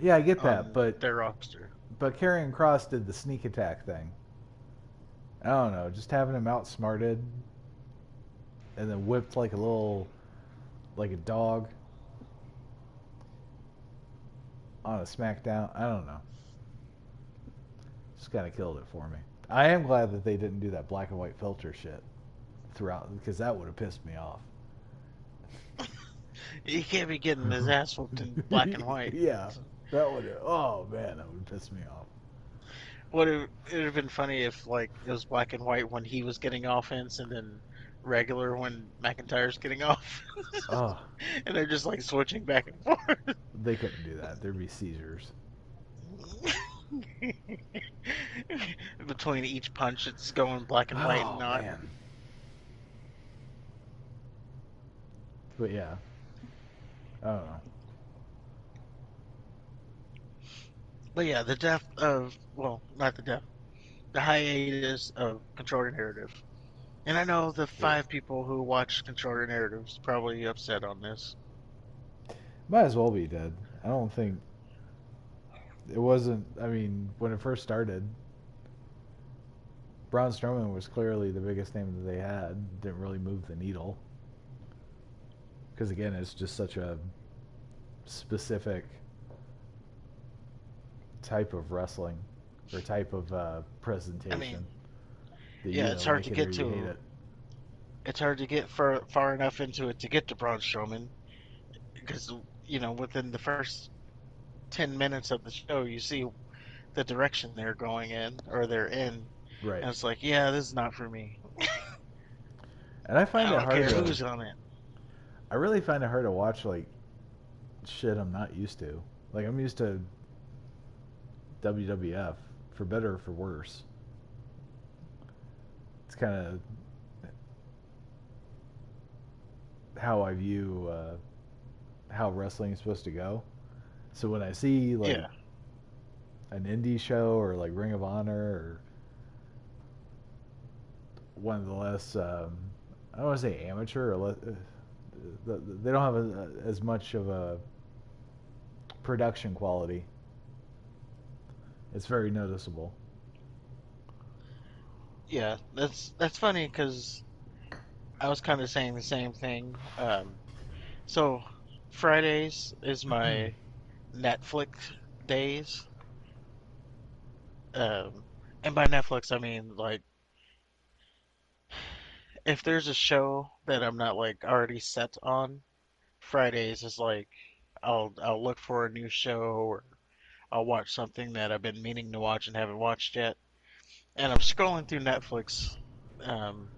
Yeah, I get that, on but their roster. Karrion Cross did the sneak attack thing. I don't know, just having him outsmarted and then whipped like a dog on a SmackDown. I don't know. Just kind of killed it for me. I am glad that they didn't do that black and white filter shit throughout because that would have pissed me off. He can't be getting his ass whooped in black and white. Yeah, that would. Oh man, that would piss me off. Would it would have been funny if like it was black and white when he was getting offense and then regular when McIntyre's getting off, Oh, and they're just like switching back and forth. they couldn't do that. There'd be seizures. Between each punch, it's going black and white and Oh not. man. But yeah, I don't know. But yeah, the death of well, not the death, the hiatus of Control Your Narrative. And I know the Yeah. 5 people who watch Control Your Narratives probably upset on this. Might as well be dead. I don't think it wasn't. I mean, when it first started, Braun Strowman was clearly the biggest name that they had. Didn't really move the needle because again, it's just such a specific type of wrestling. or type of I mean, presentation that you yeah, either like it or you hate it. it's hard to get far enough into it to get to Braun Strowman because within the first 10 minutes of the show, you see the direction they're going in or they're in, Right. and it's like, yeah, this is not for me. And I find I it don't hard care to. who's on it. I really find it hard to watch like shit I'm not used to. Like I'm used to WWF for better or for worse. It's kind of how I view how wrestling is supposed to go. So when I see like Yeah, an indie show or like Ring of Honor or one of the less I don't want to say amateur or they don't have as much of a production quality. It's very noticeable. yeah, that's funny because I was kind of saying the same thing. So Fridays is my Netflix days. Um, and by Netflix, I mean like if there's a show that I'm not like already set on, Fridays is like I'll look for a new show or I'll watch something that I've been meaning to watch and haven't watched yet. And I'm scrolling through Netflix,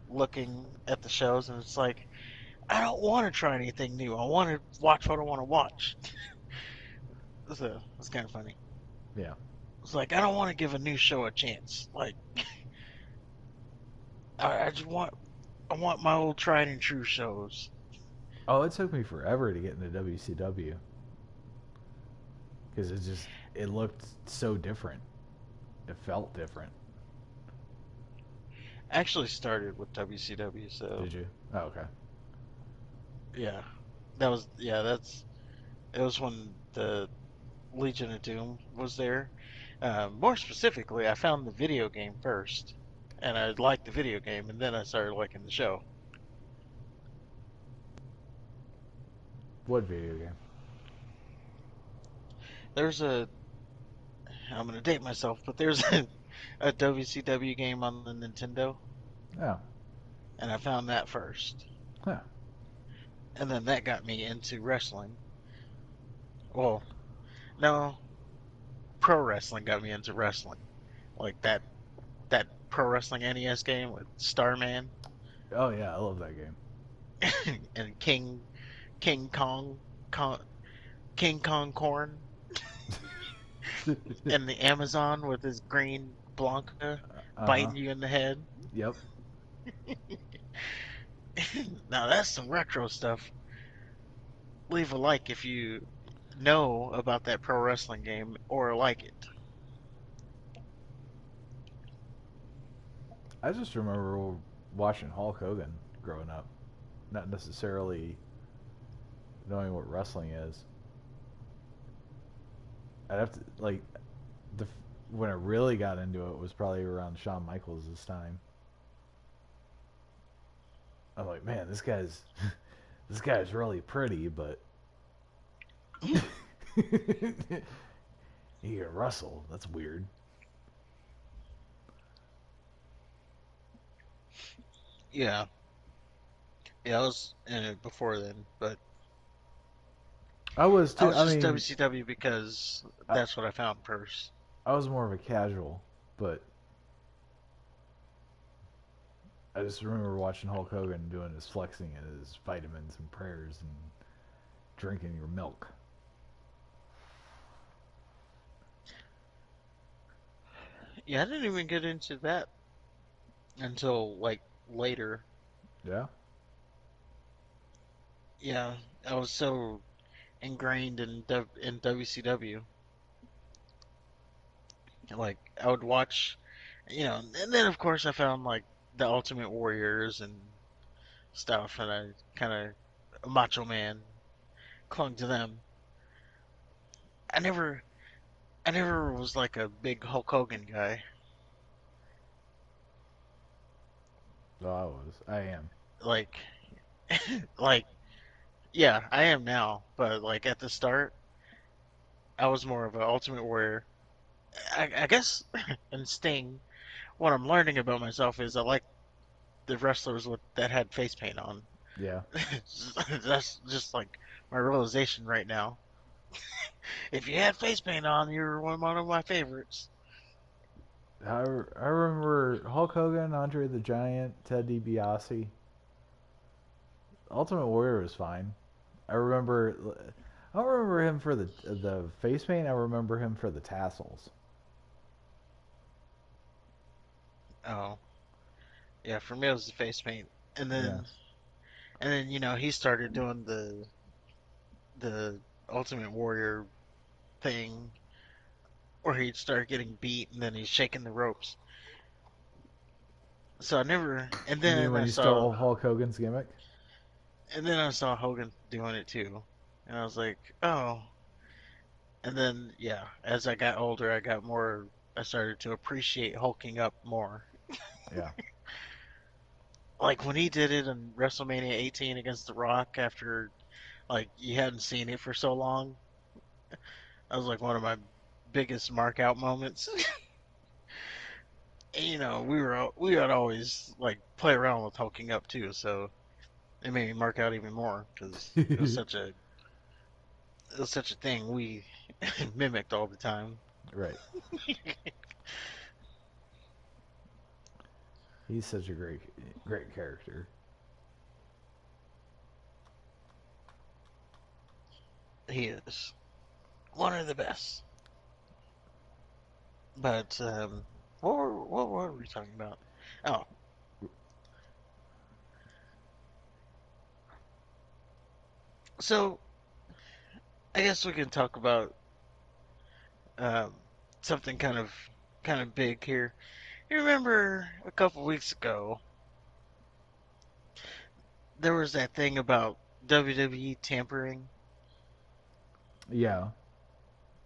looking at the shows, and it's like I don't want to try anything new. I want to watch what I want to watch. So it's kind of funny. Yeah. It's like I don't want to give a new show a chance. Like I just want my old tried and true shows. Oh, it took me forever to get into WCW because it looked so different. It felt different. I actually started with WCW, so Did you? Oh, okay. yeah, that's it was when the Legion of Doom was there. More specifically, I found the video game first, and I liked the video game, and then I started liking the show. What video game? There's a I'm gonna date myself, but there's a WCW game on the Nintendo, Oh, and I found that first, huh. and then that got me into wrestling. Well, no, pro wrestling got me into wrestling, like that pro wrestling NES game with Starman Oh yeah, I love that game. and King Kong, Kong King Kong Corn and the Amazon with his green Blanca Uh huh. biting you in the head. Yep. Now that's some retro stuff. Leave a like if you know about that pro wrestling game or like it. I just remember watching Hulk Hogan growing up, not necessarily knowing what wrestling is. I'd have to like the when I really got into it was probably around Shawn Michaels' time. I'm like, man, this guy's this guy's really pretty, but he can wrestle. That's weird. Yeah, yeah, I was in it before then, but I was I too. was I just mean, WCW because I, that's what I found first. I was more of a casual, but I just remember watching Hulk Hogan doing his flexing and his vitamins and prayers and drinking your milk. Yeah, I didn't even get into that until like later. Yeah. Yeah, I was so ingrained in WCW. Like I would watch, and then of course I found like the Ultimate Warriors and stuff, and I kind of Macho Man clung to them. I never, I never was like a big Hulk Hogan guy. Oh, I was. I am. Like, like, yeah, I am now, but like at the start, I was more of an Ultimate Warrior. I guess in Sting, what I'm learning about myself is I like the wrestlers with that had face paint on. Yeah. That's just like my realization right now. If you had face paint on, you were one of my favorites. I remember Hulk Hogan, Andre the Giant, Ted DiBiase. Ultimate Warrior was fine. I remember. I don't remember him for the face paint. I remember him for the tassels. Oh, yeah, for me it was the face paint, and Yeah. then he started doing the Ultimate Warrior thing where he'd start getting beat and then he's shaking the ropes. So I never, You mean when he stole Hulk Hogan's gimmick? and then I saw Hogan doing it too, and I was like, oh. And then yeah, as I got older, I started to appreciate hulking up more. Yeah. Like when he did it in WrestleMania 18 against The Rock after like you hadn't seen it for so long. That was like one of my biggest mark out moments. And, we would always like play around with hulking up too, so it made me mark out even more because it was such a thing we mimicked all the time. Right. He's such a great character. He is one of the best. But what were we talking about? Oh, so I guess we can talk about um, something kind of big here. You remember a couple weeks ago there was that thing about WWE tampering? Yeah.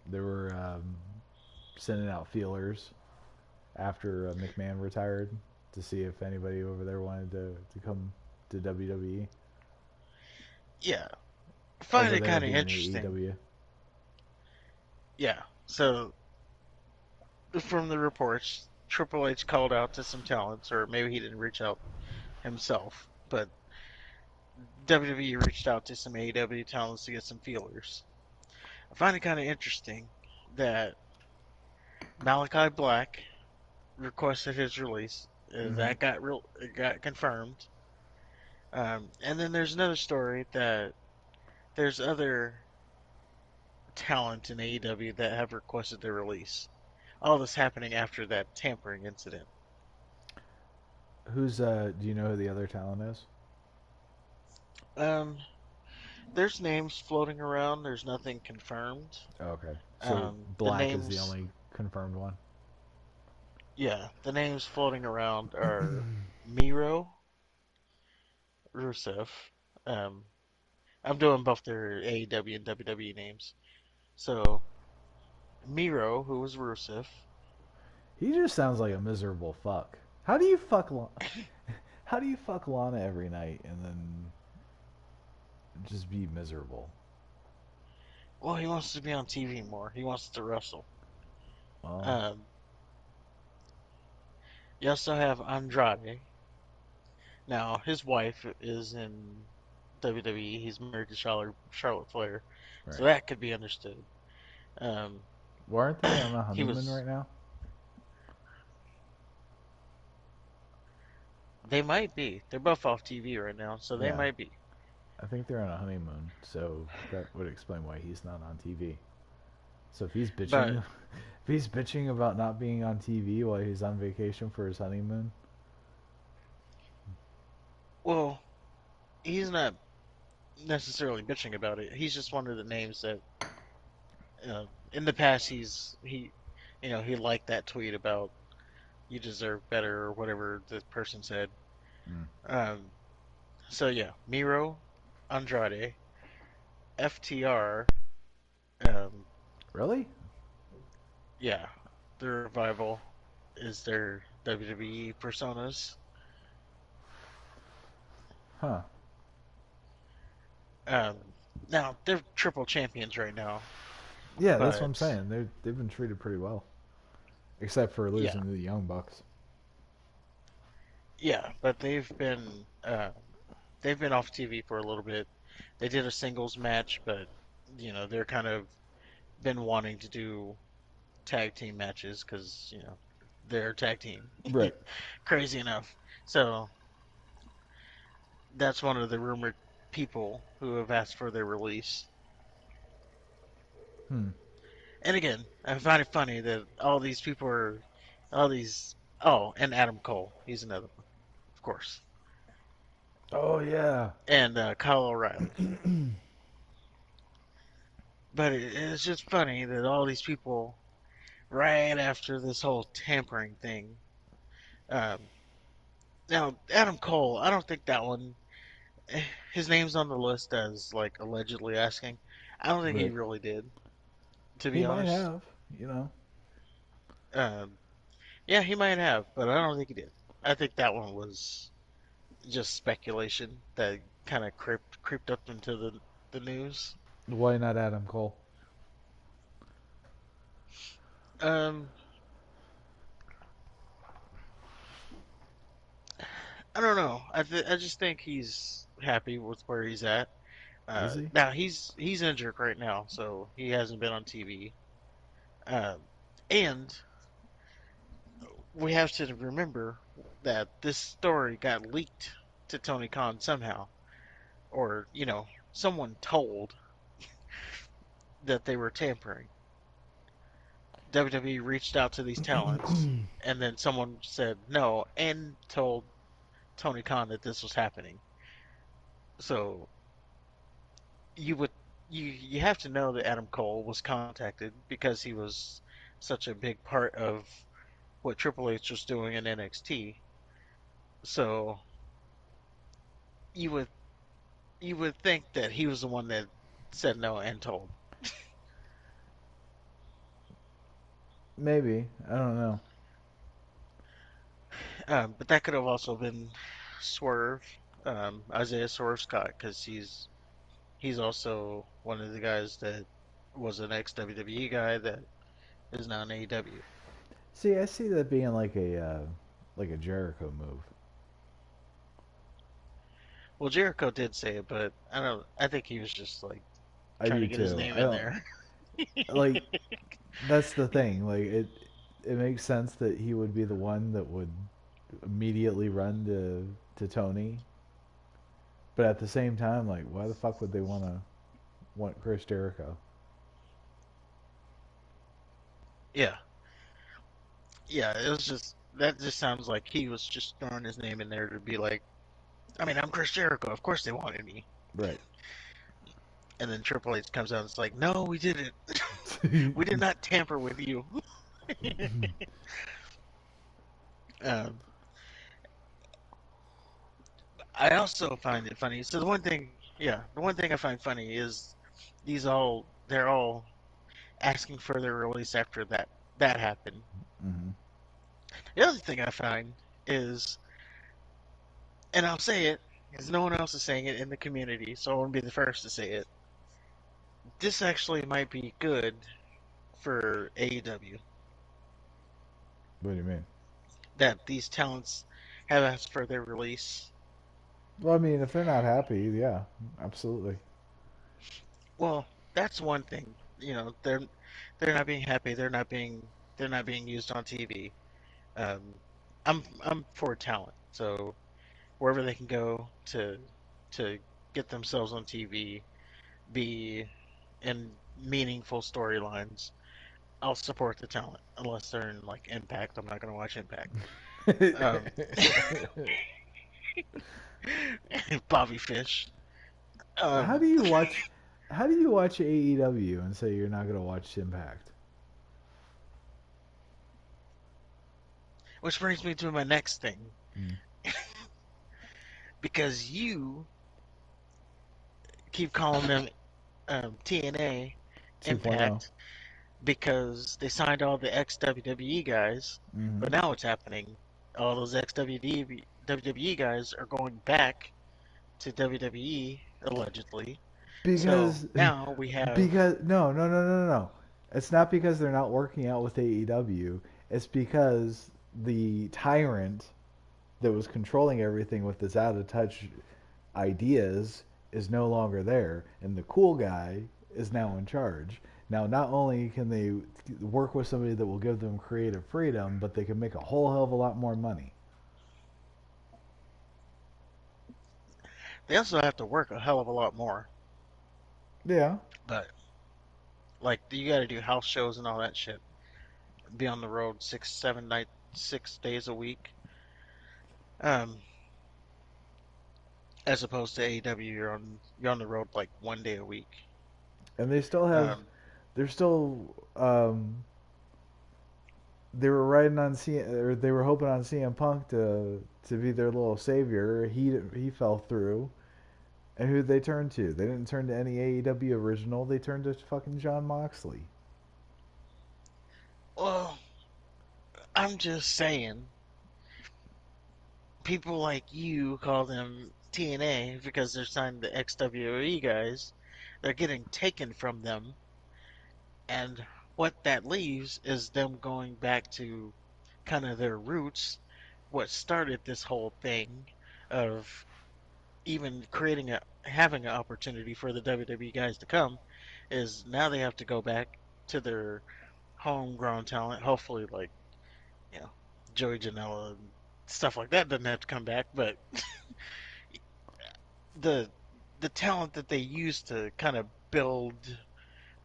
They were sending out feelers after McMahon retired to see if anybody over there wanted to come to WWE. Yeah, I find Over it there kind of being interesting. AEW. Yeah, so from the reports, Triple H called out to some talents, or maybe he didn't reach out himself, but WWE reached out to some AEW talents to get some feelers. I find it kind of interesting that Malakai Black requested his release. Mm-hmm. That it got confirmed. And then there's another story that there's other talent in AEW that have requested their release. All this happening after that tampering incident. Who's Do you know who the other talent is? Um, there's names floating around. There's nothing confirmed. Oh, okay. So The Black is the names, only confirmed one. yeah, the names floating around are Miro, Rusev. Um, I'm doing both their AEW and WWE names. So Miro, who was Rusev, He just sounds like a miserable fuck. How do you fuck How do you fuck Lana every night and then just be miserable? well, he wants to be on TV more. He wants to wrestle. Well, Um, you also have Andrade. Now, his wife is in WWE. He's married to Charlotte Flair, so right. that could be understood. Um, Well, aren't they on a he honeymoon was. right now? They might be. They're both off TV right now, so they Yeah, might be. I think they're on a honeymoon, so that would explain why he's not on TV. So if he's bitching, But if he's bitching about not being on TV while he's on vacation for his honeymoon, well, he's not necessarily bitching about it. He's just one of the names that in the past he liked that tweet about you deserve better or whatever the person said. mm. Um, so yeah, Miro, Andrade, FTR, um, Really? yeah, the revival is their WWE personas. Huh? Um, Now they're triple champions right now, Yeah, that's what I'm but saying. They've been treated pretty well. except for Yeah, losing to the Young Bucks. yeah, but they've been off TV for a little bit. They did a singles match, but they're kind of been wanting to do tag team matches because they're a tag team. Right. Crazy enough. So that's one of the rumored people who have asked for their release. Hmm. And again, I find it funny that all these people are, all these. Oh, and Adam Cole, he's another one, of course, Oh yeah. and Kyle O'Reilly. But it's just funny that all these people, right after this whole tampering thing. Um, Now, Adam Cole, I don't think that one. His name's on the list as like allegedly asking. I don't think he Right. really did, to He be might honest. have. You know. Um, yeah, he might have, but I don't think he did. I think that one was just speculation that kind of creeped up into the news. Why not Adam Cole? Um, I don't know. I just think he's happy with where he's at. Is he? Now he's injured right now, so he hasn't been on TV. And we have to remember that this story got leaked to Tony Khan somehow, or someone told that they were tampering. WWE reached out to these talents, and then someone said no and told Tony Khan that this was happening. So you would you have to know that Adam Cole was contacted because he was such a big part of what Triple H was doing in NXT. So you would you would think that he was the one that said no and told. Maybe. I don't know. But that could have also been Swerve, Isaiah Swerve Scott, because he's also one of the guys that was an ex WWE guy that is now in AEW. See, I see that being like a Jericho move. Well, Jericho did say it, but I don't. I think he was just like I trying do to get his too. name I in don't there. like. That's the thing. Like it makes sense that he would be the one that would immediately run to Tony. But at the same time, like, why the fuck would they want Chris Jericho? Yeah, yeah. It was just that just sounds like he was just throwing his name in there to be like, I mean, I'm Chris Jericho. Of course they wanted me. Right. And then Triple H comes out and it's like, no, we didn't. We did not tamper with you. um, I also find it funny. So the one thing I find funny is they're all asking for their release after that happened. Hmm. The other thing I find is, and I'll say it, because no one else is saying it in the community, so I want to be the first to say it. This actually might be good for AEW What do you mean? that these talents have asked for their release. Well, I mean, if they're not happy, yeah, absolutely. Well, that's one thing. They're not being happy. They're not being used on TV. Um, I'm for talent, so wherever they can go to get themselves on TV, be in meaningful storylines, I'll support the talent. Unless they're in like Impact, I'm not gonna watch Impact. Um, Bobby Fish. how Um, do you watch? How do you watch AEW and say you're not gonna watch Impact? which brings me to my next thing, Mm. because you keep calling them TNA 2.0. Impact because they signed all the ex WWE guys, Mm-hmm. but now what's happening? All those ex WWE guys are going back to WWE allegedly. So Because now we have because no. It's not because they're not working out with AEW. It's because the tyrant that was controlling everything with his out of touch ideas is no longer there, and the cool guy is now in charge. Now, not only can they work with somebody that will give them creative freedom, but they can make a whole hell of a lot more money. They also have to work a hell of a lot more. Yeah, But like you got to do house shows and all that shit. Be on the road 6, 7 nights, 6 days a week. Um, as opposed to AEW, you're on the road like 1 day a week. and they still have. Um, They're still. They were riding on or they were hoping on CM Punk to be their little savior. He fell through. And who they turned to? They didn't turn to any AEW original. They turned to fucking John Moxley. well, I'm just saying, people like you call them TNA because they're signed to XWE guys. They're getting taken from them, and what that leaves is them going back to kind of their roots, what started this whole thing of even creating a having an opportunity for the WWE guys to come is now they have to go back to their homegrown talent. Hopefully, like you know, Joey Janela and stuff like that doesn't have to come back, but the the talent that they used to kind of build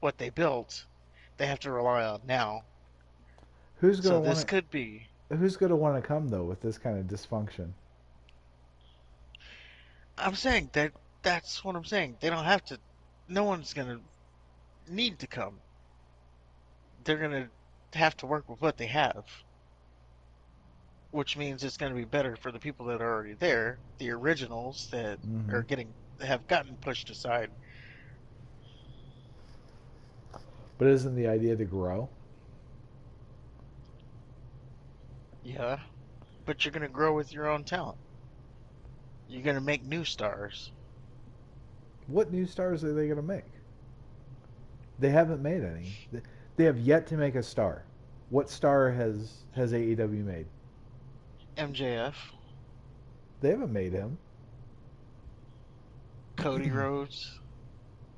what they built, they have to rely on now. Who's So gonna this want could be. Who's gonna want to come though with this kind of dysfunction? I'm saying that that's what I'm saying. They don't have to. No one's gonna need to come. They're gonna have to work with what they have, which means it's gonna be better for the people that are already there, the originals that Mm-hmm. are getting have gotten pushed aside. But isn't the idea to grow? Yeah, but you're gonna grow with your own talent. You're gonna make new stars. What new stars are they gonna make? They haven't made any. They have yet to make a star. What star has AEW made? MJF, They haven't made him. Cody Rhodes.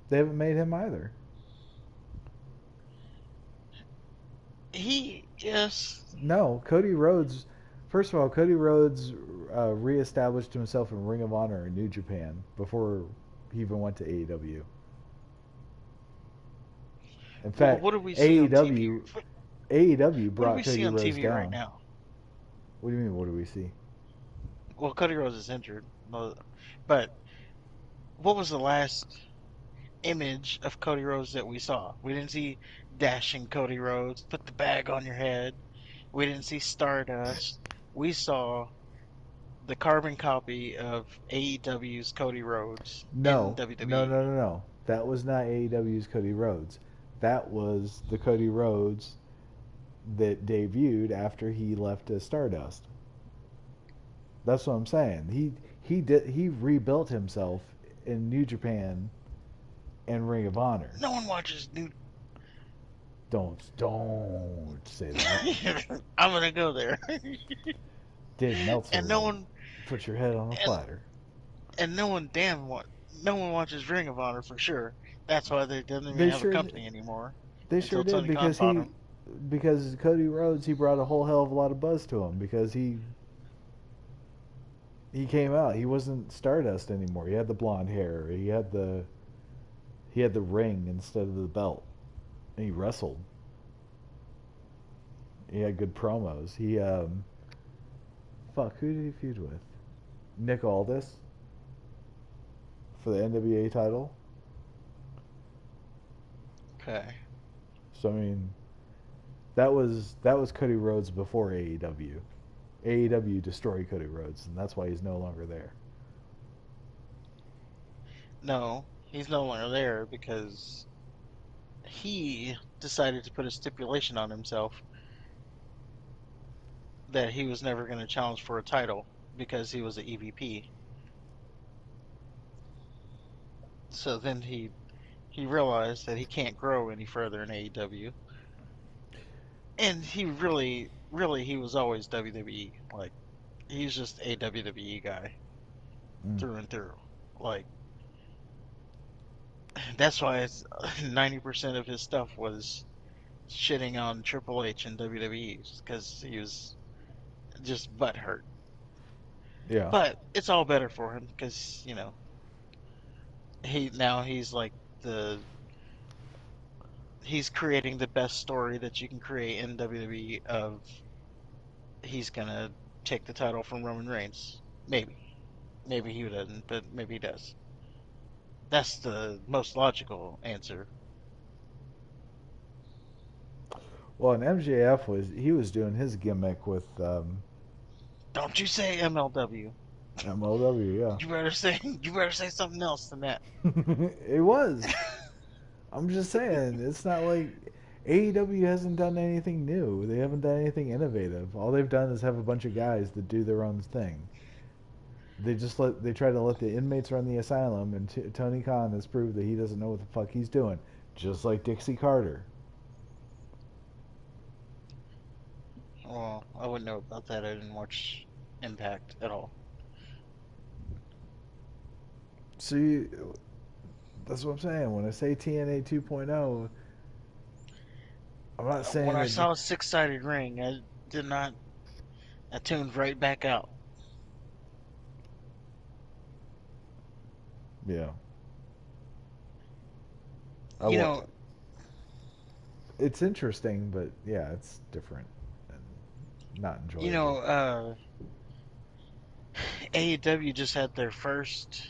They haven't made him either. He yes. No, Cody Rhodes. First of all, Cody Rhodes reestablished himself in Ring of Honor in New Japan before he even went to AEW. In Well, fact, what do we see on TV? AEW AEW What do brought we see Cody on Rhodes TV right down. now? What do you mean? What do we see? Well, Cody Rhodes is injured, but what was the last image of Cody Rhodes that we saw? We didn't see dashing Cody Rhodes, put the bag on your head. We didn't see Stardust. We saw the carbon copy of AEW's Cody Rhodes in No, no, WWE. no, no, no. That was not AEW's Cody Rhodes. That was the Cody Rhodes that debuted after he left as Stardust. That's what I'm saying. He rebuilt himself in New Japan and Ring of Honor. No one watches New. Don't say that. I'm gonna go there, Dave Meltzer and no will one put your head on a and platter. and no one damn what no one watches Ring of Honor for sure. That's why they doesn't even They have a sure company anymore they sure until did Tony Khan bought them. because Cody Rhodes he brought a whole hell of a lot of buzz to him because he came out. He wasn't Stardust anymore. He had the blonde hair. He had the ring instead of the belt. And he wrestled. He had good promos. Fuck, who did he feud with? Nick Aldis for the NWA title. Okay. So I mean, that was Cody Rhodes before AEW. AEW destroyed Cody Rhodes, and that's why he's no longer there. No, he's no longer there because he decided to put a stipulation on himself that he was never going to challenge for a title because he was an EVP. So then he realized that he can't grow any further in AEW. And he really, really, he was always WWE. Like, he's just a WWE guy Mm. through and through. Like, that's why 90% of his stuff was shitting on Triple H and WWE because he was just butthurt. Yeah. But it's all better for him because, he's like the he's creating the best story that you can create in WWE of he's gonna take the title from Roman Reigns. Maybe. Maybe he doesn't, but maybe he does. That's the most logical answer. Well, and MJF was doing his gimmick with Don't you say MLW. MLW. Yeah. You better say something else than that. It was. I'm just saying, it's not like AEW hasn't done anything new. They haven't done anything innovative. All they've done is have a bunch of guys that do their own thing. They try to let the inmates run the asylum, and Tony Khan has proved that he doesn't know what the fuck he's doing, just like Dixie Carter. Well, I wouldn't know about that. I didn't watch Impact at all. See, that's what I'm saying. When I say TNA 2.0, I'm not When saying I that. saw a six-sided ring, I did not. I tuned right back out. Yeah, I You wa- know, it's interesting, but yeah, it's different and not you enjoyable. know, AEW just had their first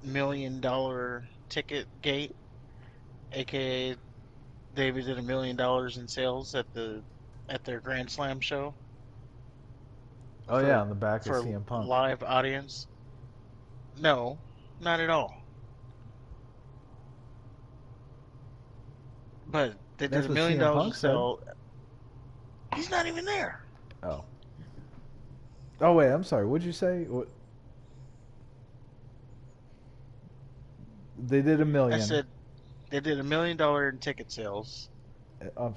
$1 million ticket gate, aka they did $1 million in sales at their Grand Slam show Oh yeah, for on the back of for CM Punk. live audience. No, not at all. But they did That's a what million CM dollars in Punk said. sale. He's not even there. Oh. Oh wait, I'm sorry. What'd you say? What, they did a I million. said they did $1 million in ticket sales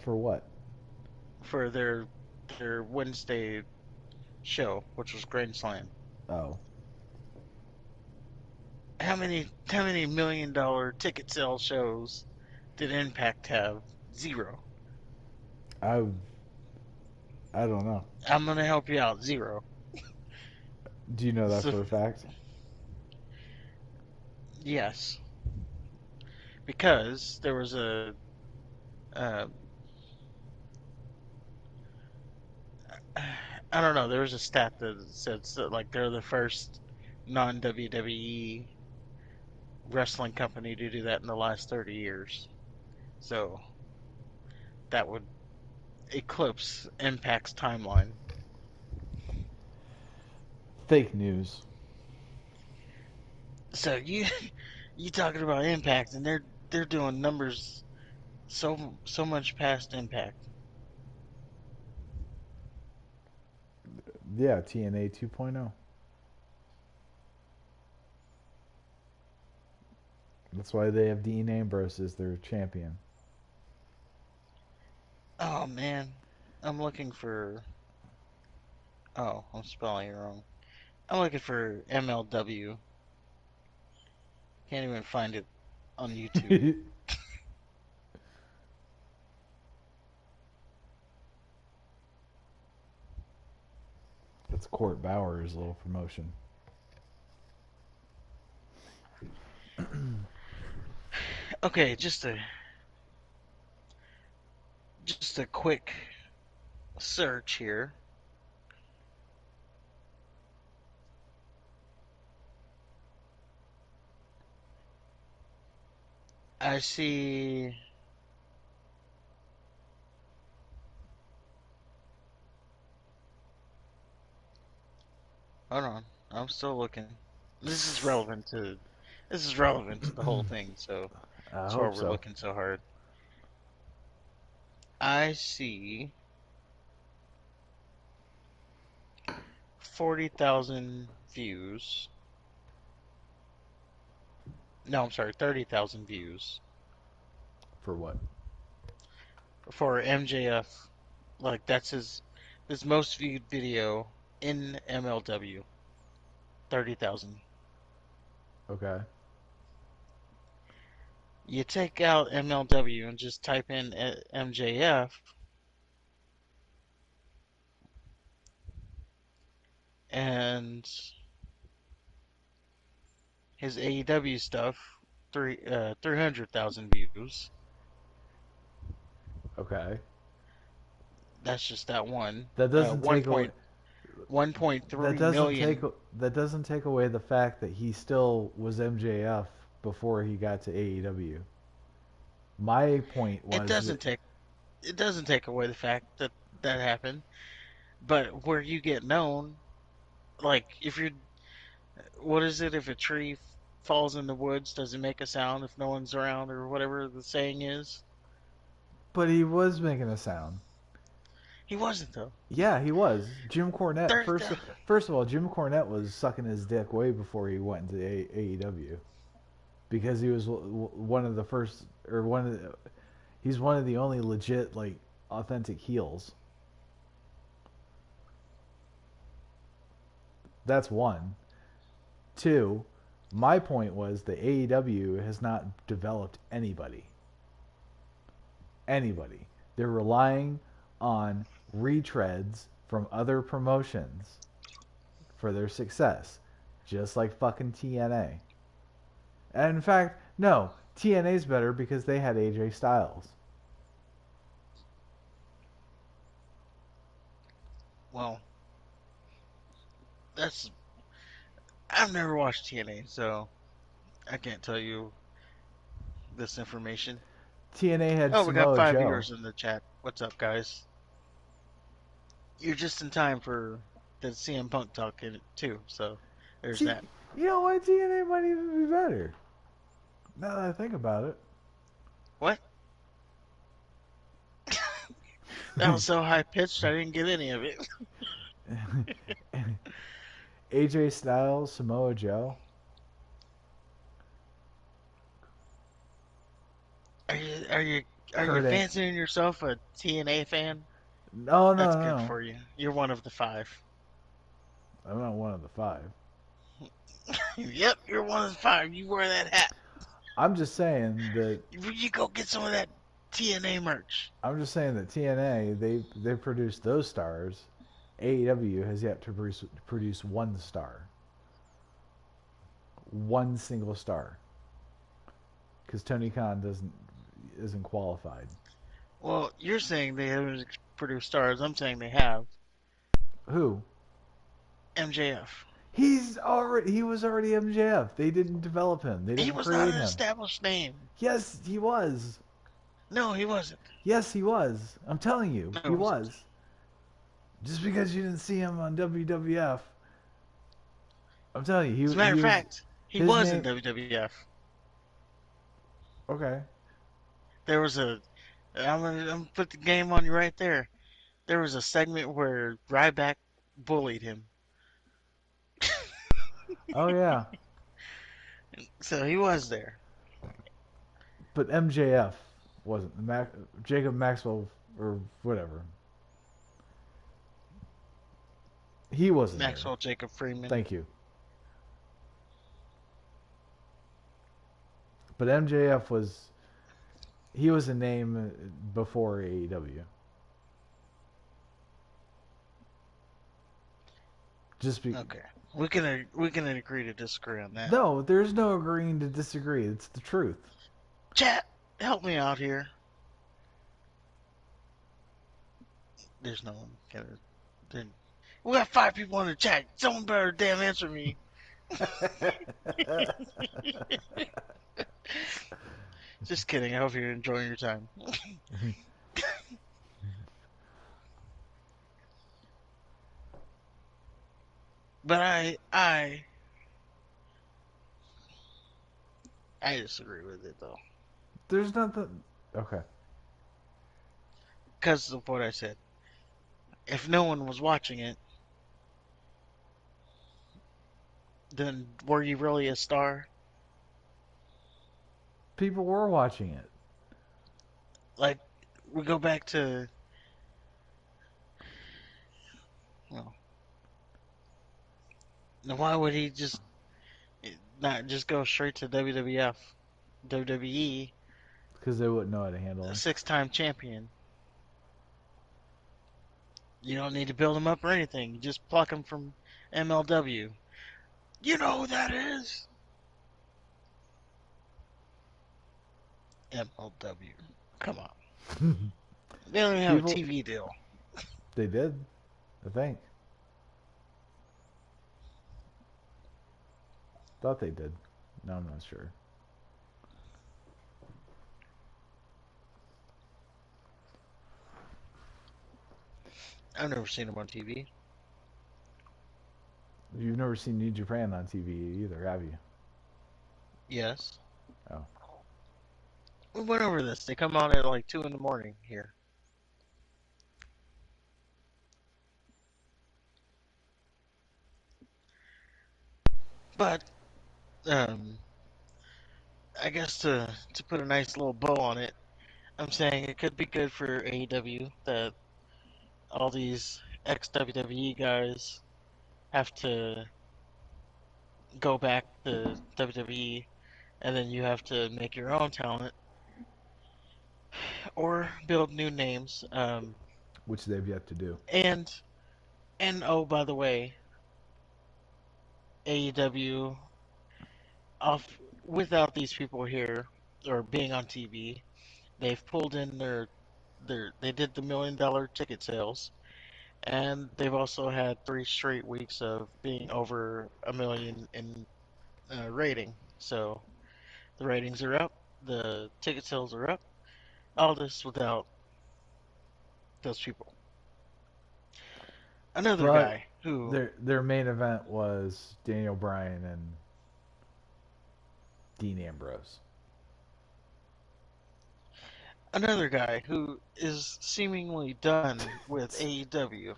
For what? for their Wednesday show, which was Grand Slam. Oh, How many $1 million ticket sale shows did Impact have? Zero. I I don't know. I'm gonna help you out. Zero. Do you know that So for a fact? yes, because there was uh, I don't know. There was a stat that said like they're the first non WWE wrestling company to do that in the last 30 years. So that would eclipse Impact's timeline. Fake news. So you talking about Impact, and they're doing numbers so much past Impact. Yeah, TNA 2.0. That's why they have Dean Ambrose as their champion. Oh man, I'm looking for. Oh, I'm spelling it wrong. I'm looking for MLW. Can't even find it on YouTube. That's Court Bauer's little promotion. Okay, just a quick search here. I see. Hold on, I'm still looking. This is relevant to this is relevant to the whole thing, so I that's why hope we're so. looking so hard. I see 40,000 views. No, I'm sorry, 30,000 views For what? for MJF. Like that's his most viewed video in MLW. 30,000. Okay. You take out MLW and just type in MJF, and his AEW stuff, 300,000 views. Okay. That's just that one. That doesn't take away. 1.3 That doesn't take. million. That doesn't take away the fact that he still was MJF before he got to AEW. My point It was that. doesn't take it doesn't take away the fact that that happened, but where you get known, like if you're, what is it? If a tree falls in the woods, does it make a sound if no one's around, or whatever the saying is? But he was making a sound. He wasn't though. Yeah, he was. Jim Cornette. 30,000. First of all, Jim Cornette was sucking his dick way before he went into AEW because he was one of the first, or one of the, he's one of the only legit like authentic heels. That's one. Two, my point was that AEW has not developed anybody. Anybody. They're relying on retreads from other promotions for their success, just like fucking TNA. And in fact, no, TNA's better because they had AJ Styles. Well, that's I've never watched TNA, so I can't tell you this information. TNA had Oh, we got Samoa five Joe. viewers in the chat. What's up, guys? You're just in time for the CM Punk talk in it too, so there's T- that. you know what? TNA might even be better. Now that I think about What? That was so high pitched, I didn't get any of it. it. AJ Styles, Samoa Joe. Are you are you are you Kurt Ang- fancying yourself a TNA fan? No, no, That's good no. for you. You're one of the five. I'm not one of the five. Yep, you're one of the five. You wear that hat. I'm just saying that You go get some of that TNA merch. TNA they produced those stars. AEW has yet to produce one star, one single star, because Tony Khan isn't qualified. Well, you're saying they haven't produced stars. I'm saying they have. Who? MJF. He was already MJF. They didn't develop him. They He didn't was not create an him. established name. Yes, he was. No, he wasn't. Yes, he was. I'm telling you, No, he he wasn't. was. Just because you didn't see him on WWF, I'm telling you, As a matter he of was fact, he his was in name. WWF. Okay. There was a. I'm gonna put the game on you right there. There was a segment where Ryback bullied him, Oh yeah, so he was there. but MJF wasn't Jacob Maxwell or whatever. He wasn't there. Maxwell Jacob Freeman. Thank you. But MJF was he was a name before AEW. Just be Okay, we can agree to disagree on that. No, there's no agreeing to disagree. It's the truth. Chat, help me out here. There's no one. We got five people in the chat. Someone better damn answer me. Just kidding. I hope you're enjoying your time. But I disagree with it though, There's nothing. Okay. because of what I said. If no one was watching it, then were you really a star? People were watching it. Like, we go back to, well, why would he just not just go straight to WWF, WWE, Because they wouldn't know how to handle a him. six-time champion? You don't need to build him up or anything. You just pluck him from MLW. You know who that is? MLW. Come on. They don't even have a People, TV deal. they did, I think. Thought they did. No, I'm not sure. I've never seen him on TV. You've never seen New Japan on TV either, have you? Yes. Oh. We went over this. They come on at like 2 in the morning here. But, um, I guess to put a nice little bow on it, I'm saying it could be good for AEW that all these ex WWE guys have to go back to WWE, and then you have to make your own talent or build new names. Which they've yet to do. And oh, by the way, AEW off without these people here or being on TV, they've pulled in they did the $1 million ticket sales, and they've also had 3 straight weeks of being over 1 million in rating. So the ratings are up, the ticket sales are up. All this without those people. Another But guy who, their main event was Daniel Bryan and Dean Ambrose. another guy who is seemingly done with AEW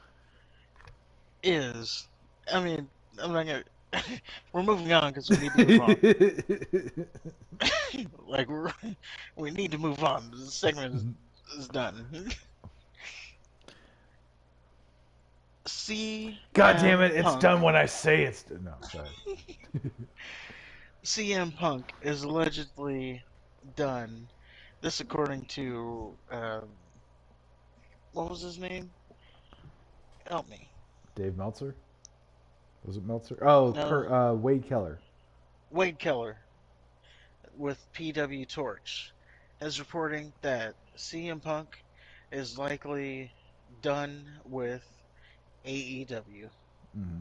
is, I mean, I'm not gonna. We're moving on because we need to move on. Like we need to move on. The segment is done. God damn CM it! It's Punk. done when I say it's done. No, sorry. CM Punk is allegedly done. This according to what was his name? Help me. Dave Meltzer? Was it Meltzer? Oh, No, Wade Keller. Wade Keller with PW Torch is reporting that CM Punk is likely done with AEW. Mm-hmm.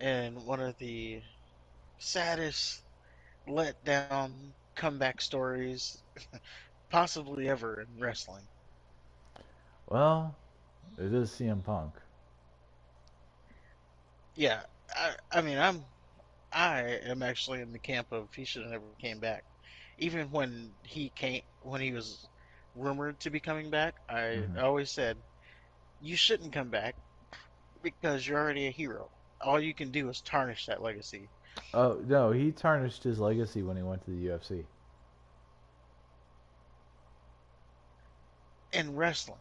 And one of the saddest letdown comeback stories possibly ever in wrestling. Well, it is CM Punk. Yeah, I mean, I am actually in the camp of he should have never came back. Even when he was rumored to be coming back, I Mm-hmm. always said you shouldn't come back because you're already a hero. All you can do is tarnish that legacy Oh no, he tarnished his legacy when he went to the UFC. in wrestling.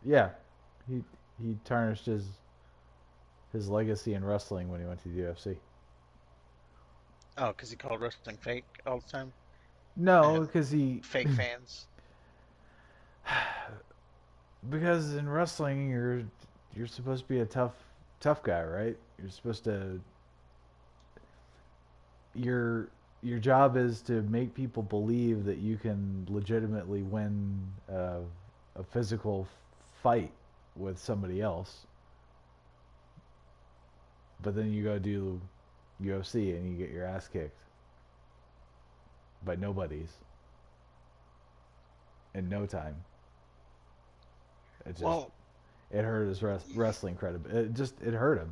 Yeah, he he tarnished his legacy in wrestling when he went to the UFC. Oh, because he called wrestling fake all the time and No, had because he fake fans. because in wrestling you're supposed to be a tough guy, right? You're supposed to your your job is to make people believe that you can legitimately win a physical fight with somebody else. But then you go do UFC and you get your ass kicked by nobodies in no time. It just Well, it hurt his wrestling credibility. It hurt him.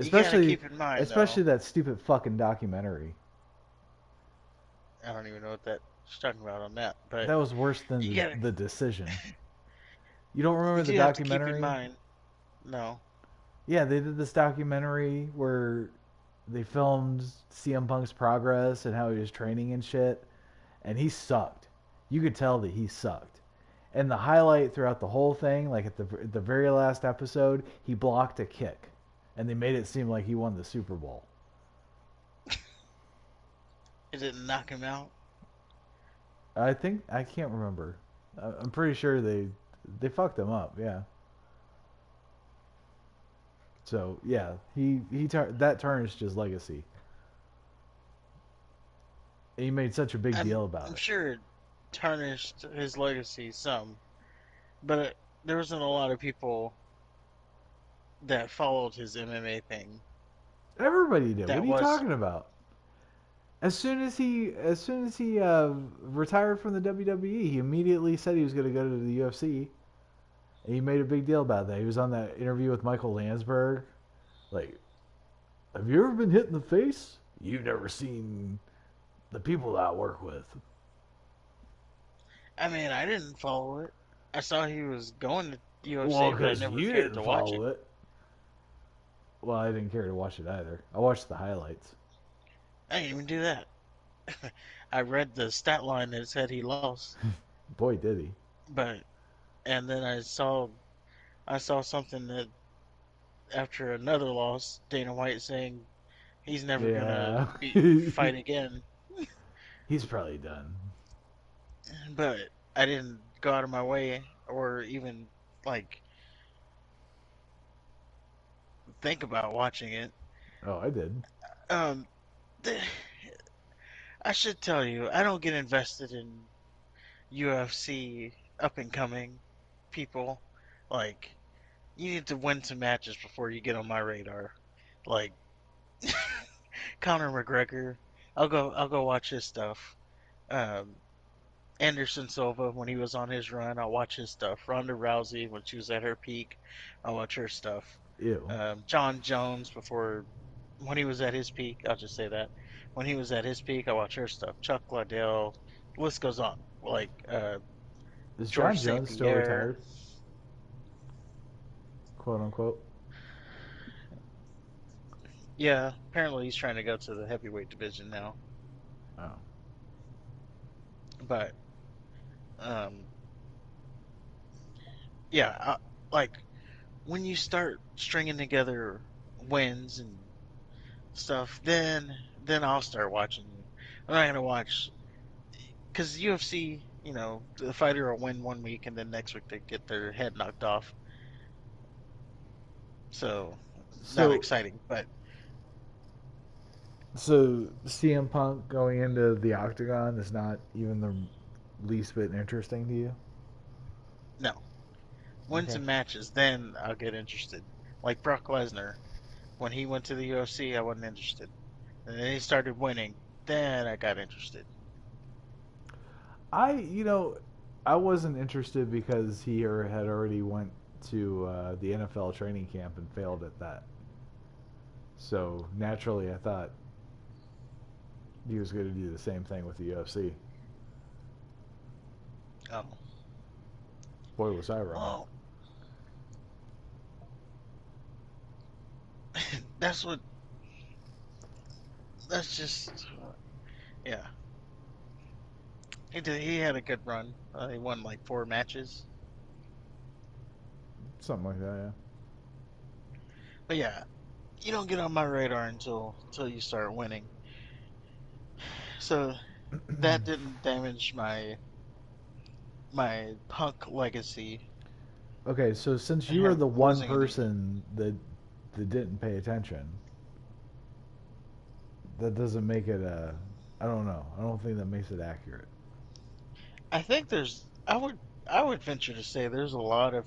you gotta Especially keep in mind especially though. that stupid fucking documentary. I don't even know what that she's talking about on that, but That was worse than you gotta the decision. You don't remember you the do have to keep in documentary? mind. No, Yeah, they did this documentary where they filmed CM Punk's progress and how he was training and shit, and he sucked. you could tell that he sucked. And the highlight throughout the whole thing, like at the very last episode, he blocked a kick, and they made it seem like he won the Super Bowl. It didn't knock him out. I can't remember. I'm pretty sure they fucked him up. Yeah. So yeah, that tarnished his legacy. He made such a big deal about I'm it. sure it tarnished his legacy some, but there wasn't a lot of people that followed his MMA thing. Everybody did. What That are you was, talking about? As soon as he retired from the WWE, he immediately said he was going to go to the UFC. And he made a big deal about that. He was on that interview with Michael Landsberg. Like, have you ever been hit in the face? You've never seen the people that I work with. I mean, I didn't follow it. I saw he was going to Well, UFC, but I because never you cared didn't to watch it. follow it. Well, I didn't care to watch it either. I watched the highlights. I didn't even do that. I read the stat line that said he lost, Boy, did he. but and then I saw something that after another loss, Dana White saying he's never gonna Yeah. fight again. He's probably done. But I didn't go out of my way or even like think about watching it. Oh, I did. Um, I should tell you, I don't get invested in UFC up and coming people. Like, you need to win some matches before you get on my radar. Like Conor McGregor, I'll go watch his stuff. Um, Anderson Silva when he was on his run, I'll watch his stuff. Ronda Rousey when she was at her peak, I'll watch her stuff. Ew. John Jones before when he was at his peak, I'll just say that when he was at his peak, I watch her stuff. Chuck Liddell, the list goes on. Like Is George John St. Jones still Pierre. retired? Quote unquote. Yeah, apparently he's trying to go to the heavyweight division now. Oh. But um, yeah, like when you start stringing together wins and stuff, then I'll start watching you. I'm not gonna watch because UFC, the fighter will win one week and then next week they get their head knocked off. So not So, exciting, but so CM Punk going into the Octagon is not even the least bit interesting to you? no. Win Okay. some matches, then I'll get interested. Like Brock Lesnar, when he went to the UFC, I wasn't interested, and then he started winning. Then I got interested. I, I wasn't interested because he had already went to the NFL training camp and failed at that. So naturally, I thought he was going to do the same thing with the UFC. Oh, Boy, was I wrong. well, that's what. That's just yeah. He did. He had a good run. He won like 4 matches. Something like that, But yeah, you don't get on my radar until you start winning. So yeah. that didn't damage my punk legacy. Okay, so since you were Him the one losing any. person that didn't pay attention, that doesn't make it a. I don't know. I don't think that makes it accurate. I think there's. I would venture to say there's a lot of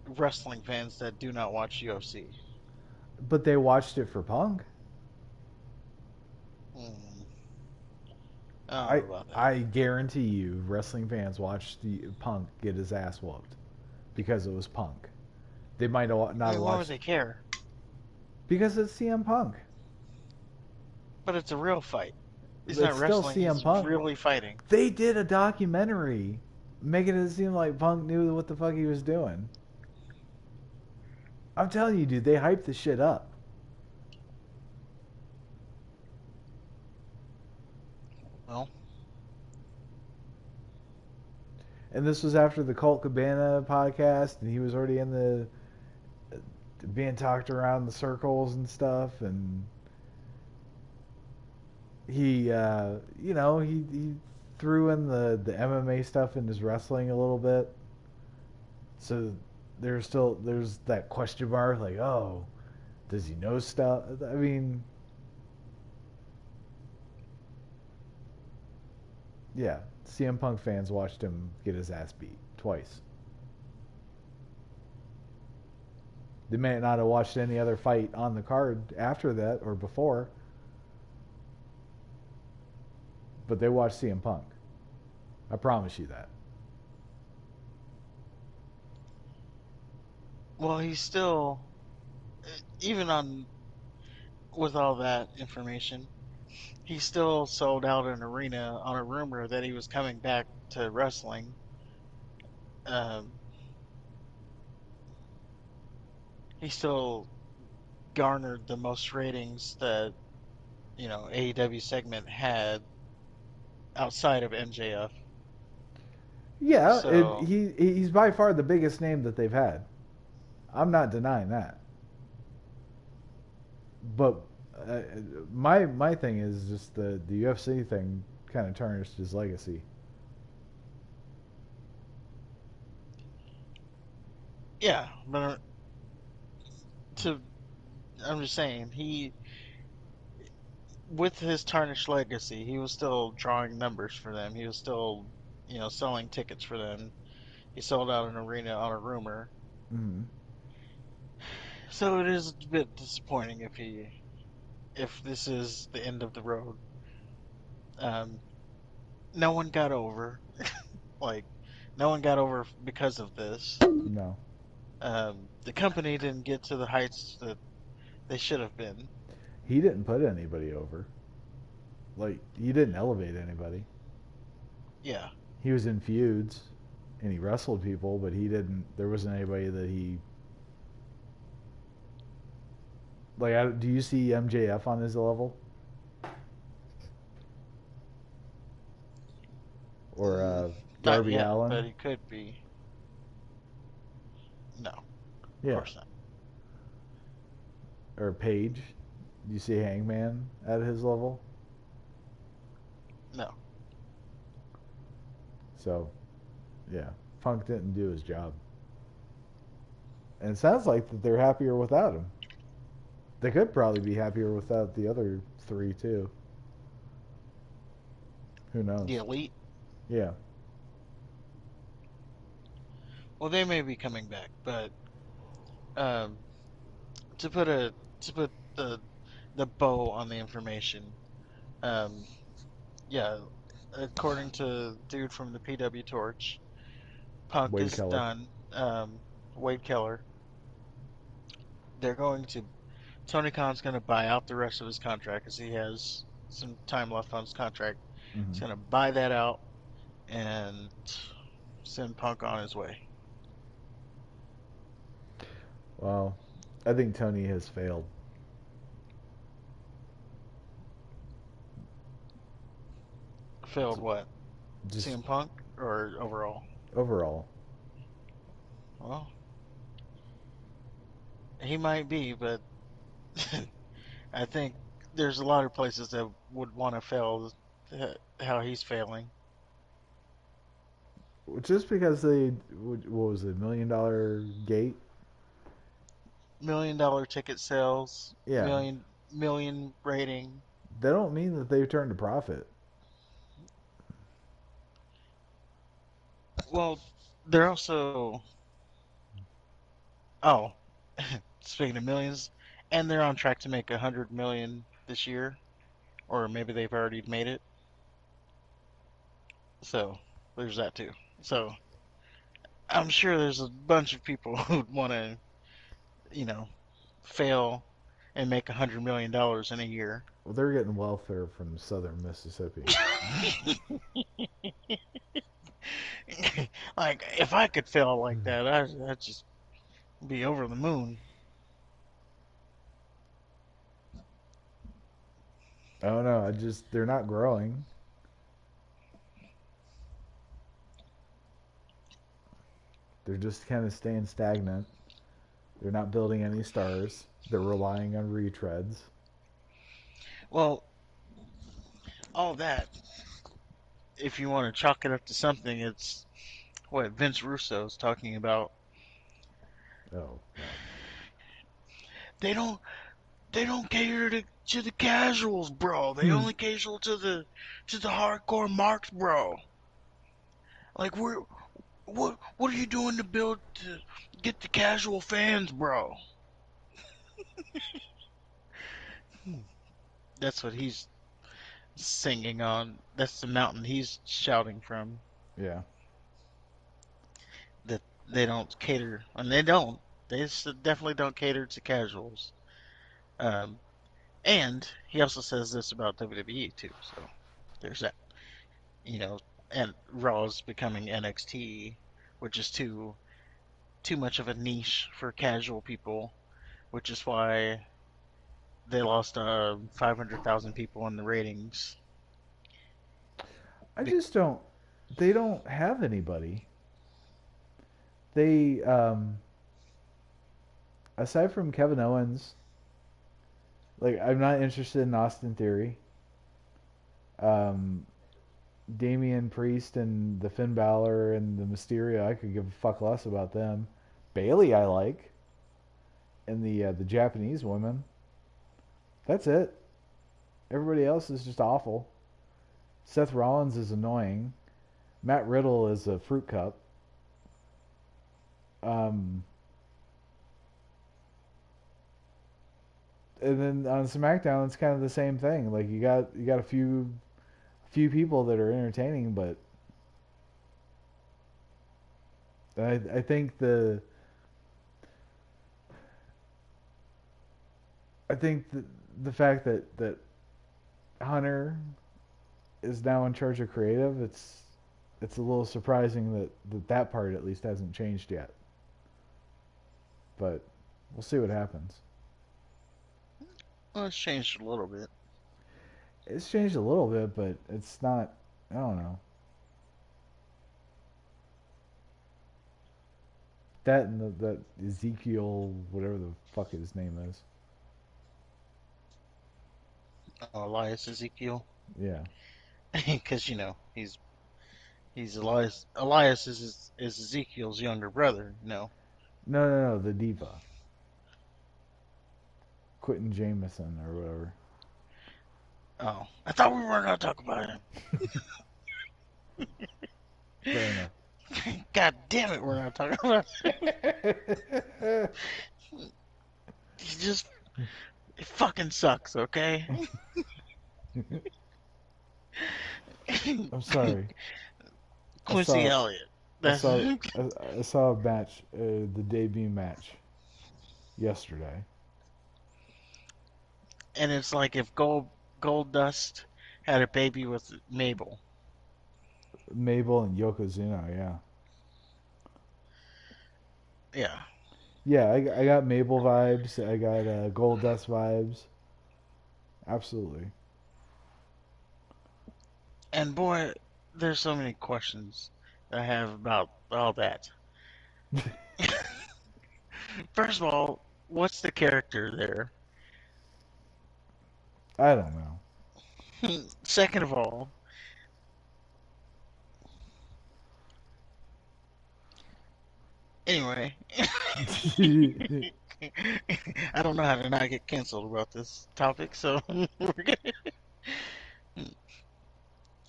wrestling fans that do not watch UFC. But they watched it for Punk. Hmm, I don't I know about that. I guarantee you, wrestling fans watched the Punk get his ass whooped because it was Punk. They might not I have mean, why would watched they care? because it's CM Punk. But it's a real fight. He's not It's still wrestling. CM He's Punk. really fighting. They did a documentary making it seem like Punk knew what the fuck he was doing. I'm telling you, dude, they hyped the shit up. Well, And this was after the Colt Cabana podcast, and he was already in the being talked around the circles and stuff, and he threw in the MMA stuff in his wrestling a little bit. So there's that question mark, like, oh, does he know stuff? I mean, yeah, CM Punk fans watched him get his ass beat twice. They may not have watched any other fight on the card after that or before, but they watched CM Punk. I promise you that. Well, he's still, even on with all that information, he still sold out an arena on a rumor that he was coming back to wrestling. Um, he still garnered the most ratings that AEW segment had outside of MJF. Yeah, So he's by far the biggest name that they've had. I'm not denying that. But uh, my thing is just the UFC thing kind of tarnished his legacy. yeah, but to I'm just saying he with his tarnished legacy, he was still drawing numbers for them. He was still selling tickets for them. He sold out an arena on a rumor. Mm-hmm. So it is a bit disappointing if this is the end of the road. Um, no one got over. Like, no one got over because of this. No, The company didn't get to the heights that they should have been. he didn't put anybody over. Like he didn't elevate anybody. Yeah. He was in feuds and he wrestled people, but he didn't. There wasn't anybody that he like. Do you see MJF on his level or Not Darby yet, Allin? but he could be. No, of Yeah, course not. or Page. Do you see Hangman at his level? No. So, yeah, Punk didn't do his job, and it sounds like that they're happier without him. They could probably be happier without the other three too. Who The knows? elite. Yeah. Well, they may be coming back, but um, to put a to put the bow on the information, um, yeah, according to dude from the PW Torch, Punk Wade is Keller. done. Wade Keller. They're going to Tony Khan's going to buy out the rest of his contract because he has some time left on his contract. Mm-hmm. He's going to buy that out and send Punk on his way. Well, I think Tony has failed. Failed what? Just CM Punk or overall? overall. Well, he might be, but I think there's a lot of places that would want to fail how he's failing. Just because they, what was it, $1 million gate? $1 million ticket sales, Yeah. million rating. They don't mean that they've turned a profit. Well, they're also oh, speaking of millions, and they're on track to make 100 million this year, or maybe they've already made it. So there's that too. So I'm sure there's a bunch of people who want to, you know, fail and make $100 million in a year. Well, they're getting welfare from southern Mississippi. Like if I could fail like that, I'd just be over the moon. I don't know. They're not growing. They're just kind of staying stagnant. They're not building any stars. They're relying on retreads. Well, all that, if you want to chalk it up to something, it's what Vince Russo's talking about. Oh, God. They don't they don't cater to the casuals, bro. They only cater to the hardcore marks, bro. Like what are you doing to build to get the casual fans, bro? That's what he's singing on. That's the mountain he's shouting from. Yeah. That they don't cater, and they don't. They definitely don't cater to casuals. Um, and he also says this about WWE too. So there's that. You know, and Raw's becoming NXT, which is too much of a niche for casual people, which is why they lost 500,000 people in the ratings. I just don't. They don't have anybody. They, aside from Kevin Owens, like, I'm not interested in Austin Theory. Um, Damian Priest and the Finn Balor and the Mysterio, I could give a fuck less about them. Bailey, I like, and the Japanese woman. That's it. Everybody else is just awful. Seth Rollins is annoying. Matt Riddle is a fruit cup. Um, and then on SmackDown, it's kind of the same thing. Like you got a few people that are entertaining, but I think the fact that Hunter is now in charge of creative, it's a little surprising that part at least hasn't changed yet. But we'll see what happens. Well, it's changed a little bit. It's changed a little bit, but it's not. I don't know. That and that Ezekiel, whatever the fuck his name is. Elias Ezekiel, Yeah. because he's Elias. Elias is Ezekiel's younger brother. No. No, no, no. The diva, Quentin Jameson or whatever. Oh, I thought we weren't gonna talk about him. Fair enough. God damn it, we're not talking about him. He just it fucking sucks. Okay. I'm sorry. I Quincy saw Elliott. I That's saw I saw a match, the debut match yesterday. and it's like if Gold Dust had a baby with Mabel. Mabel and Yokozuna, yeah. Yeah. Yeah, I got Mabel vibes. I got Gold Dust vibes. Absolutely. And boy, there's so many questions I have about all that. First of all, what's the character there? I don't know. Second of all, anyway, I don't know how to not get canceled about this topic, so we're gonna.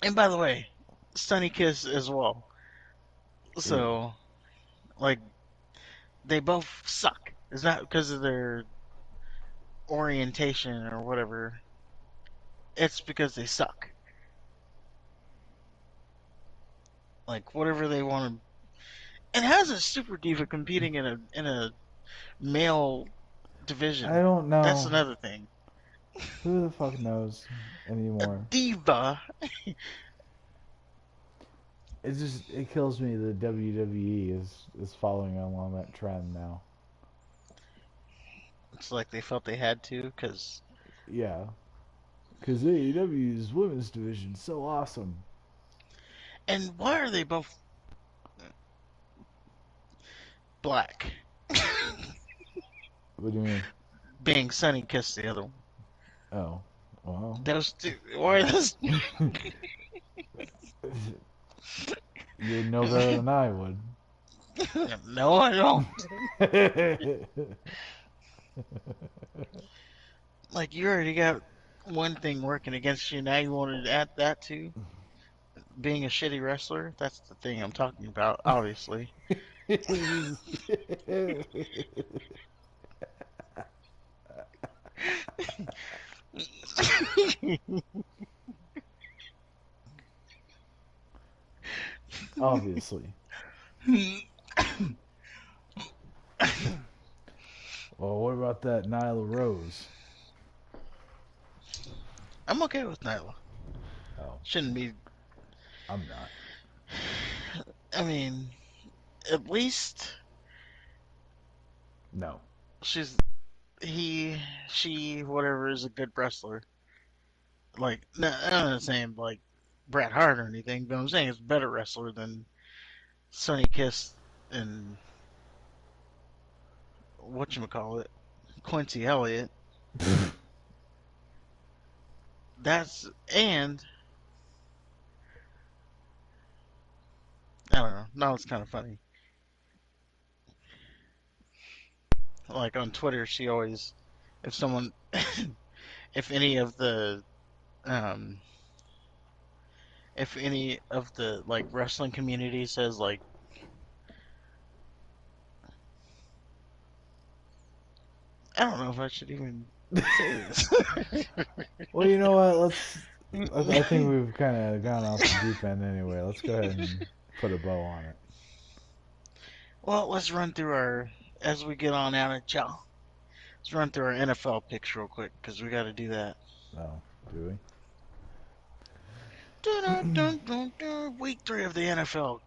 And by the way, Sunny Kiss as well. Ew. So, like, they both suck. It's not because of their orientation or whatever. It's because they suck. Like whatever they want to. And how's a super diva competing in a male I division? don't That's know. another thing. Who the fuck knows A anymore? diva. It kills me that WWE is following along that trend now. It's like they felt they had to, because Yeah, because AEW's women's division is so awesome. and why are they both? black. What do you mean? Being Sunny kissed the other one. Oh, well. Those two. Why those? You would know better than I would. No, I don't. Like you already got one thing working against you. Now you wanted to add that too. Being a shitty wrestler. That's the thing I'm talking about. Obviously. Obviously. Well, what about that Nyla Rose? I'm okay with Nyla. Oh, Shouldn't be. I'm not. I mean, at least No. she's she, whatever, is a good wrestler. Like, no, I'm not saying like Bret Hart or anything, but I'm saying it's a better wrestler than Sonny Kiss and whatchamacallit, Quincy Elliott. That's, and I don't know. Now it's kind of funny. Like on Twitter, she always, if someone, if any of the, um, if any of the like wrestling community says like, I don't know if I should even say this. Well, you know what? I think we've kind of gone off the deep end anyway. Let's go ahead and put a bow on it. Well, let's run through our, as we get on out of y'all. Let's run through our NFL picks real quick because we got to do that. Oh, do Dun, dun, we? dun, dun, dun. Week 3 of the NFL.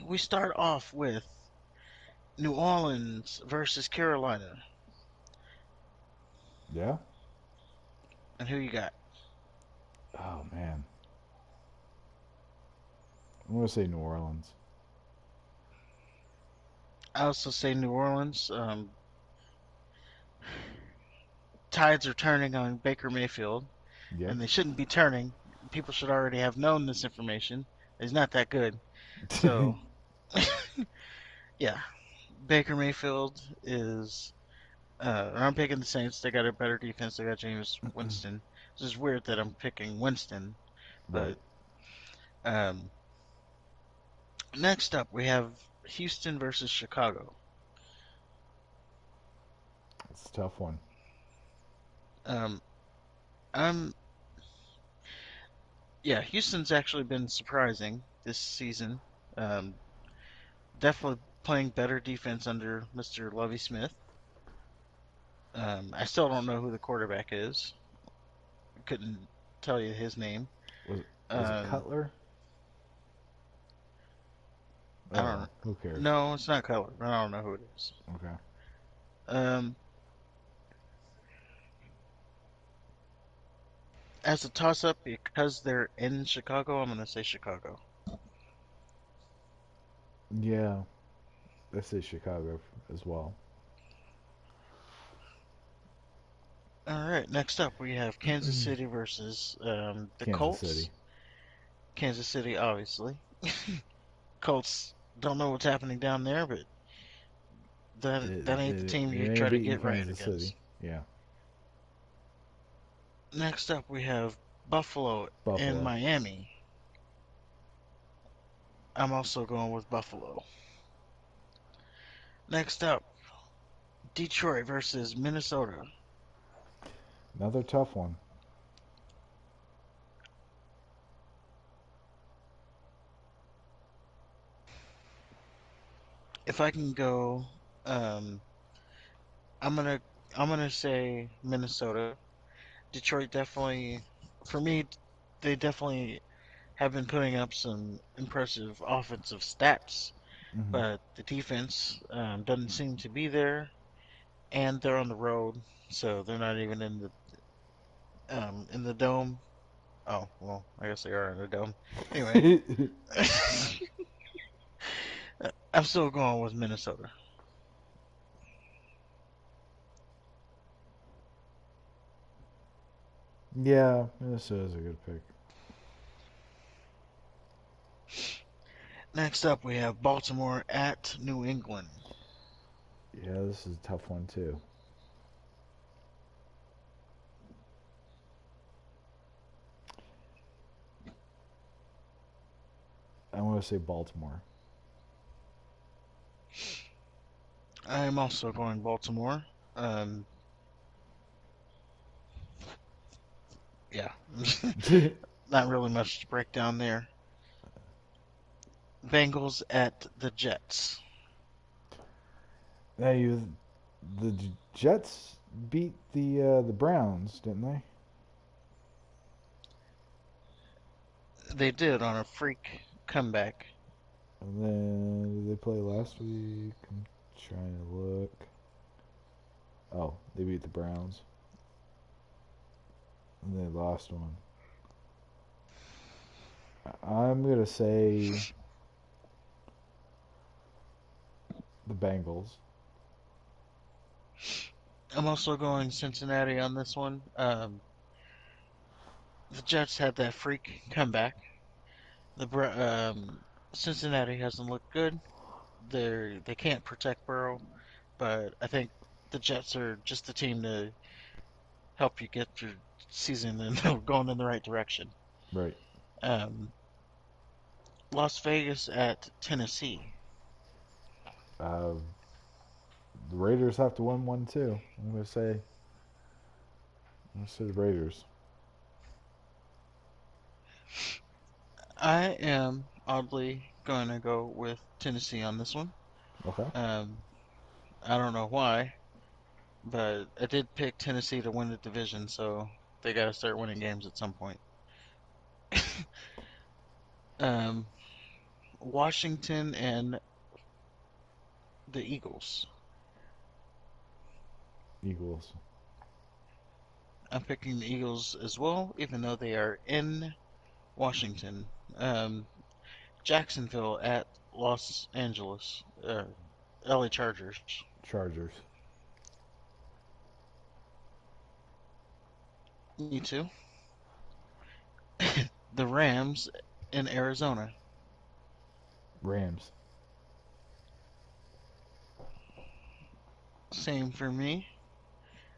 We start off with New Orleans versus Carolina. Yeah. And who you got? Oh man, I'm gonna say New Orleans. I also say New Orleans. Tides are turning on Baker Mayfield, Yep. and they shouldn't be turning. People should already have known this information. He's not that good. So, yeah, Baker Mayfield is. I'm picking the Saints. They got a better defense. They got James Winston. It's just weird that I'm picking Winston, Right. but um, next up we have Houston versus Chicago. It's a tough one. Um, I'm yeah, Houston's actually been surprising this season. Um, Definitely playing better defense under Mr. Lovie Smith. I still don't know who the quarterback is. Couldn't tell you his name. Was was it Um, Cutler? I Oh don't well, who cares? No, it's not Cutler. I don't know who it is. Okay. Um, as a toss up, because they're in Chicago, I'm going to say Chicago. Yeah, I say Chicago as well. All right, next up we have Kansas City versus the Kansas Colts. City. Kansas City, obviously. Colts don't know what's happening down there, but that ain't the team It you ain't try to beating get right Kansas City. against. Yeah, Next up we have Buffalo and Buffalo. Miami. I'm also going with Buffalo. Next up, Detroit versus Minnesota. Another tough one. If I can go, um, I'm gonna I'm gonna say Minnesota. Detroit definitely, for me, they definitely have been putting up some impressive offensive stats, Hmm. but the defense doesn't seem to be there, and they're on the road, so they're not even in the dome. Oh well, I guess they are in the dome. Anyway, I I'm still going with Minnesota. Yeah, Minnesota's a good pick. Next up, we have Baltimore at New England. Yeah, this is a tough one too. I want to say Baltimore. I am also going Baltimore. Um, yeah, not really much to break down there. Bengals at the Jets. Now the Jets beat the Browns, didn't they? They did on a freak comeback. And then did they play last week? I'm trying to look. Oh, they beat the Browns. And they lost one. I'm gonna say the Bengals. I'm also going Cincinnati on this one. The Jets had that freak comeback. Cincinnati hasn't looked good. They can't protect Burrow, but I think the Jets are just the team to help you get your season and going in the right direction. Right. Um, Las Vegas at Tennessee. Uh, the Raiders have to win one too. I'm gonna say the Raiders. I am oddly going to go with Tennessee on this one. Okay. Um, I don't know why, but I did pick Tennessee to win the division, so they got to start winning games at some point. Um, Washington and the Eagles. Eagles. I'm picking the Eagles as well, even though they are in Washington. Um, Jacksonville at Los Angeles. LA Chargers. Chargers. Me too. The Rams in Arizona. Rams. Same for me.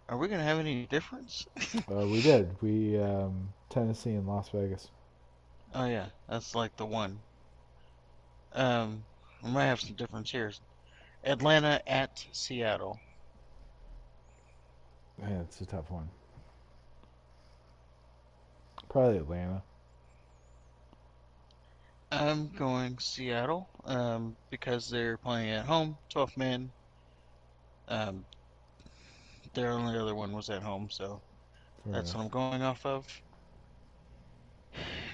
Are we gonna have any difference? We did. We Tennessee and Las Vegas. Oh yeah, that's like the one. Um, we might have some difference here. Atlanta at Seattle. Yeah, it's a tough one. Probably Atlanta. I'm going Seattle because they're playing at home, 12th man. Um, their only other one was at home, so Fair that's what enough. I'm going off of.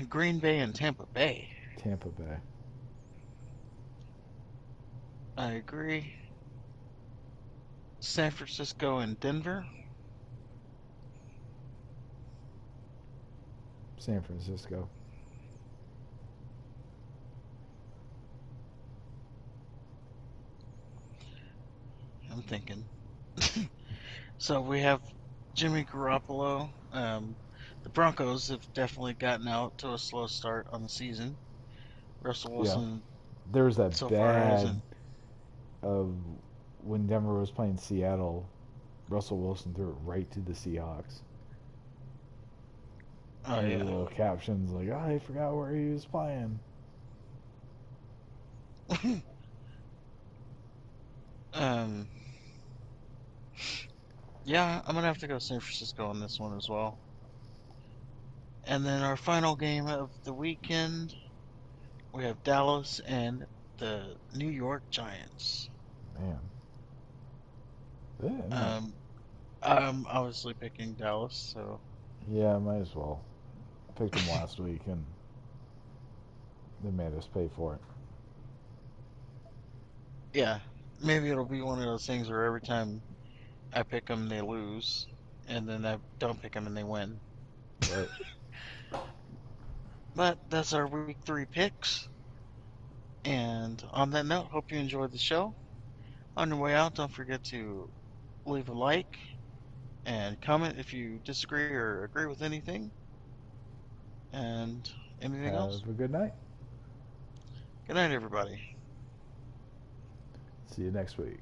Green Bay and Tampa Bay. Tampa Bay. I agree. San Francisco and Denver. San Francisco. I'm thinking. So we have Jimmy Garoppolo. The Broncos have definitely gotten out to a slow start on the season. Russell Yeah. Wilson There was that so far bad hasn't. of when Denver was playing Seattle. Russell Wilson threw it right to the Seahawks. Oh And the yeah. little captions like, "Oh, I forgot where he was playing." um. Yeah, I'm gonna have to go San Francisco on this one as well. And then our final game of the weekend, we have Dallas and the New York Giants. Man. Yeah, Um, I'm obviously picking Dallas, so yeah, might as well. Picked them last week and they made us pay for it. yeah, maybe it'll be one of those things where every time I pick them, they lose, and then I don't pick them and they win. Right. But that's our week three picks. And on that note, hope you enjoyed the show. On your way out, don't forget to leave a like and comment if you disagree or agree with anything. And anything else? Have a good night. Good night, everybody. See you next week.